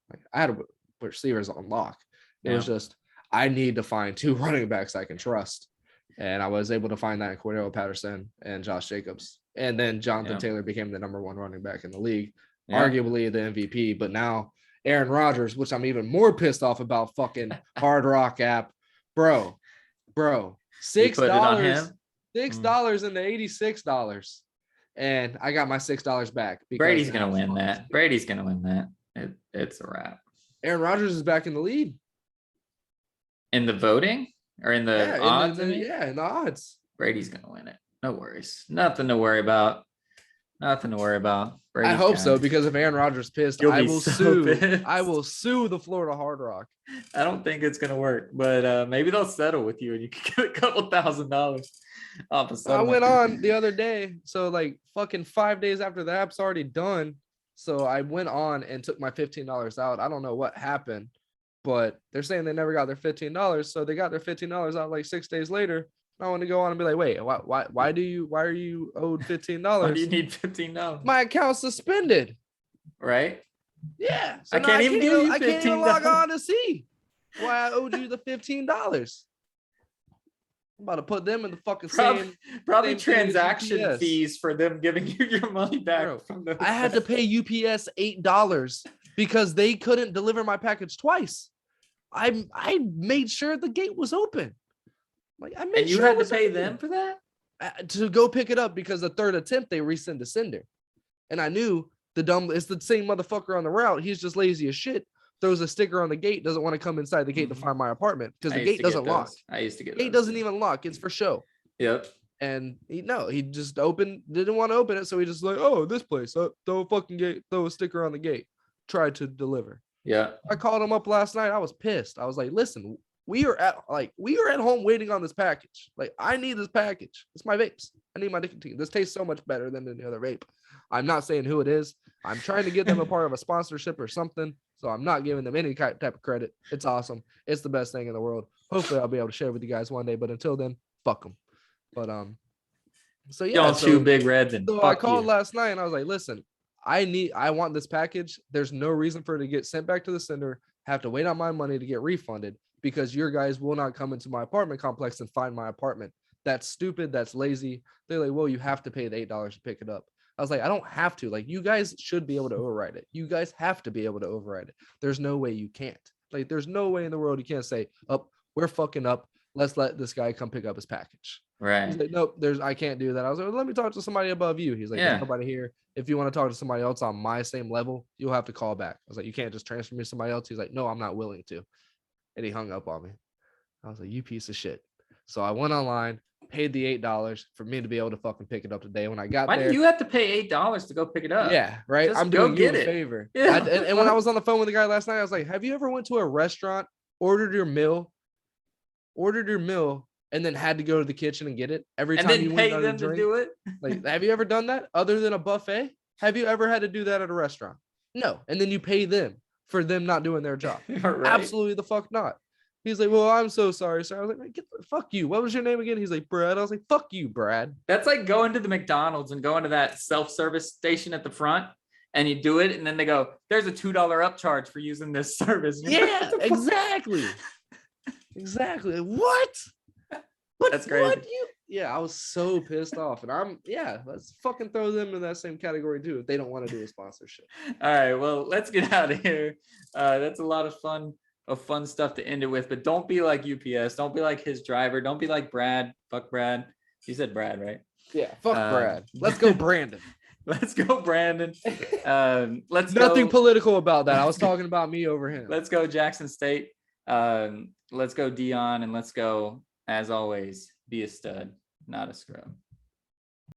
Like I had receivers on lock. It was just I need to find 2 running backs I can trust. And I was able to find that in Cordell Patterson and Josh Jacobs. And then Jonathan Taylor became the number 1 running back in the league, arguably the MVP. But now Aaron Rodgers, which I'm even more pissed off about, fucking Hard Rock app. Bro, $6. $6 into $86. And I got my $6 back. Brady's going to win that. Brady's going to win that. It's a wrap. Aaron Rodgers is back in the lead. In the voting or in the odds? In the odds. Brady's going to win it. No worries. Nothing to worry about. I hope so, because if Aaron Rodgers pissed, I will sue. I will sue the Florida Hard Rock. I don't think it's going to work, but maybe they'll settle with you and you can get a couple $1,000 off of someone. I went on the other day. So like fucking 5 days after the app's already done. So I went on and took my $15 out. I don't know what happened, but they're saying they never got their $15. So they got their $15 out like 6 days later. I want to go on and be like, wait, why are you owed $15? Why do you need $15? My account's suspended. Right? Yeah. So I can't even log on to see why I owed you the $15. I'm about to put them in the fucking probably transaction fees for them giving you your money back. Bro, I had to pay UPS $8 because they couldn't deliver my package twice. I made sure the gate was open. Like I made and you sure had to pay them for that to go pick it up, because the third attempt they resend to sender, and I knew it's the same motherfucker on the route. He's just lazy as shit. Throws a sticker on the gate. Doesn't want to come inside the gate to find my apartment because the gate doesn't lock. I used to get gate doesn't even lock. It's for show. Yep. And he just didn't want to open it, so he just like, oh, this place, throw a fucking gate, throw a sticker on the gate. Tried to deliver. Yeah. I called him up last night. I was pissed. I was like, listen. We are at home waiting on this package. Like, I need this package. It's my vapes. I need my nicotine. This tastes so much better than any other vape. I'm not saying who it is. I'm trying to get them a part of a sponsorship or something. So I'm not giving them any type of credit. It's awesome. It's the best thing in the world. Hopefully I'll be able to share with you guys one day. But until then, fuck them. But so yeah. Don't chew Big Red. And so I called last night and I was like, listen, I want this package. There's no reason for it to get sent back to the sender. Have to wait on my money to get refunded, because your guys will not come into my apartment complex and find my apartment. That's stupid. That's lazy. They're like, well, you have to pay the $8 to pick it up. I was like, I don't have to. Like, you guys should be able to override it. You guys have to be able to override it. There's no way you can't. Like, there's no way in the world you can't say, oh, we're fucking up. Let's let this guy come pick up his package. Right. He's like, nope, I can't do that. I was like, well, let me talk to somebody above you. He's like, there's nobody here. If you want to talk to somebody else on my same level, you'll have to call back. I was like, you can't just transfer me to somebody else. He's like, no, I'm not willing to. And he hung up on me. I was like, you piece of shit. So I went online, paid the $8 for me to be able to fucking pick it up today. When I got there, why do you have to pay $8 to go pick it up? Yeah, right. Just I'm doing you a favor. Yeah. And when I was on the phone with the guy last night, I was like, have you ever went to a restaurant, ordered your meal, and then had to go to the kitchen and get it every time you pay them to do it? Like, have you ever done that other than a buffet? Have you ever had to do that at a restaurant? No. And then you pay them for them not doing their job. Right. Absolutely the fuck not. He's like, well, I'm so sorry, sir. I was like, fuck you. What was your name again? He's like, Brad. I was like, fuck you, Brad. That's like going to the McDonald's and going to that self-service station at the front, and you do it, and then they go, there's a $2 upcharge for using this service. Yeah, exactly. Exactly. What? That's crazy. Yeah, I was so pissed off. And let's fucking throw them in that same category too if they don't want to do a sponsorship. All right, well, let's get out of here. That's a lot of fun stuff to end it with, but don't be like UPS. Don't be like his driver. Don't be like Brad. Fuck Brad. You said Brad, right? Yeah, fuck Brad. Let's go, Brandon. Let's go, Brandon. Nothing political about that. I was talking about me over him. Let's go, Jackson State. Let's go, Deion, and let's go, as always, be a stud, not a scrub.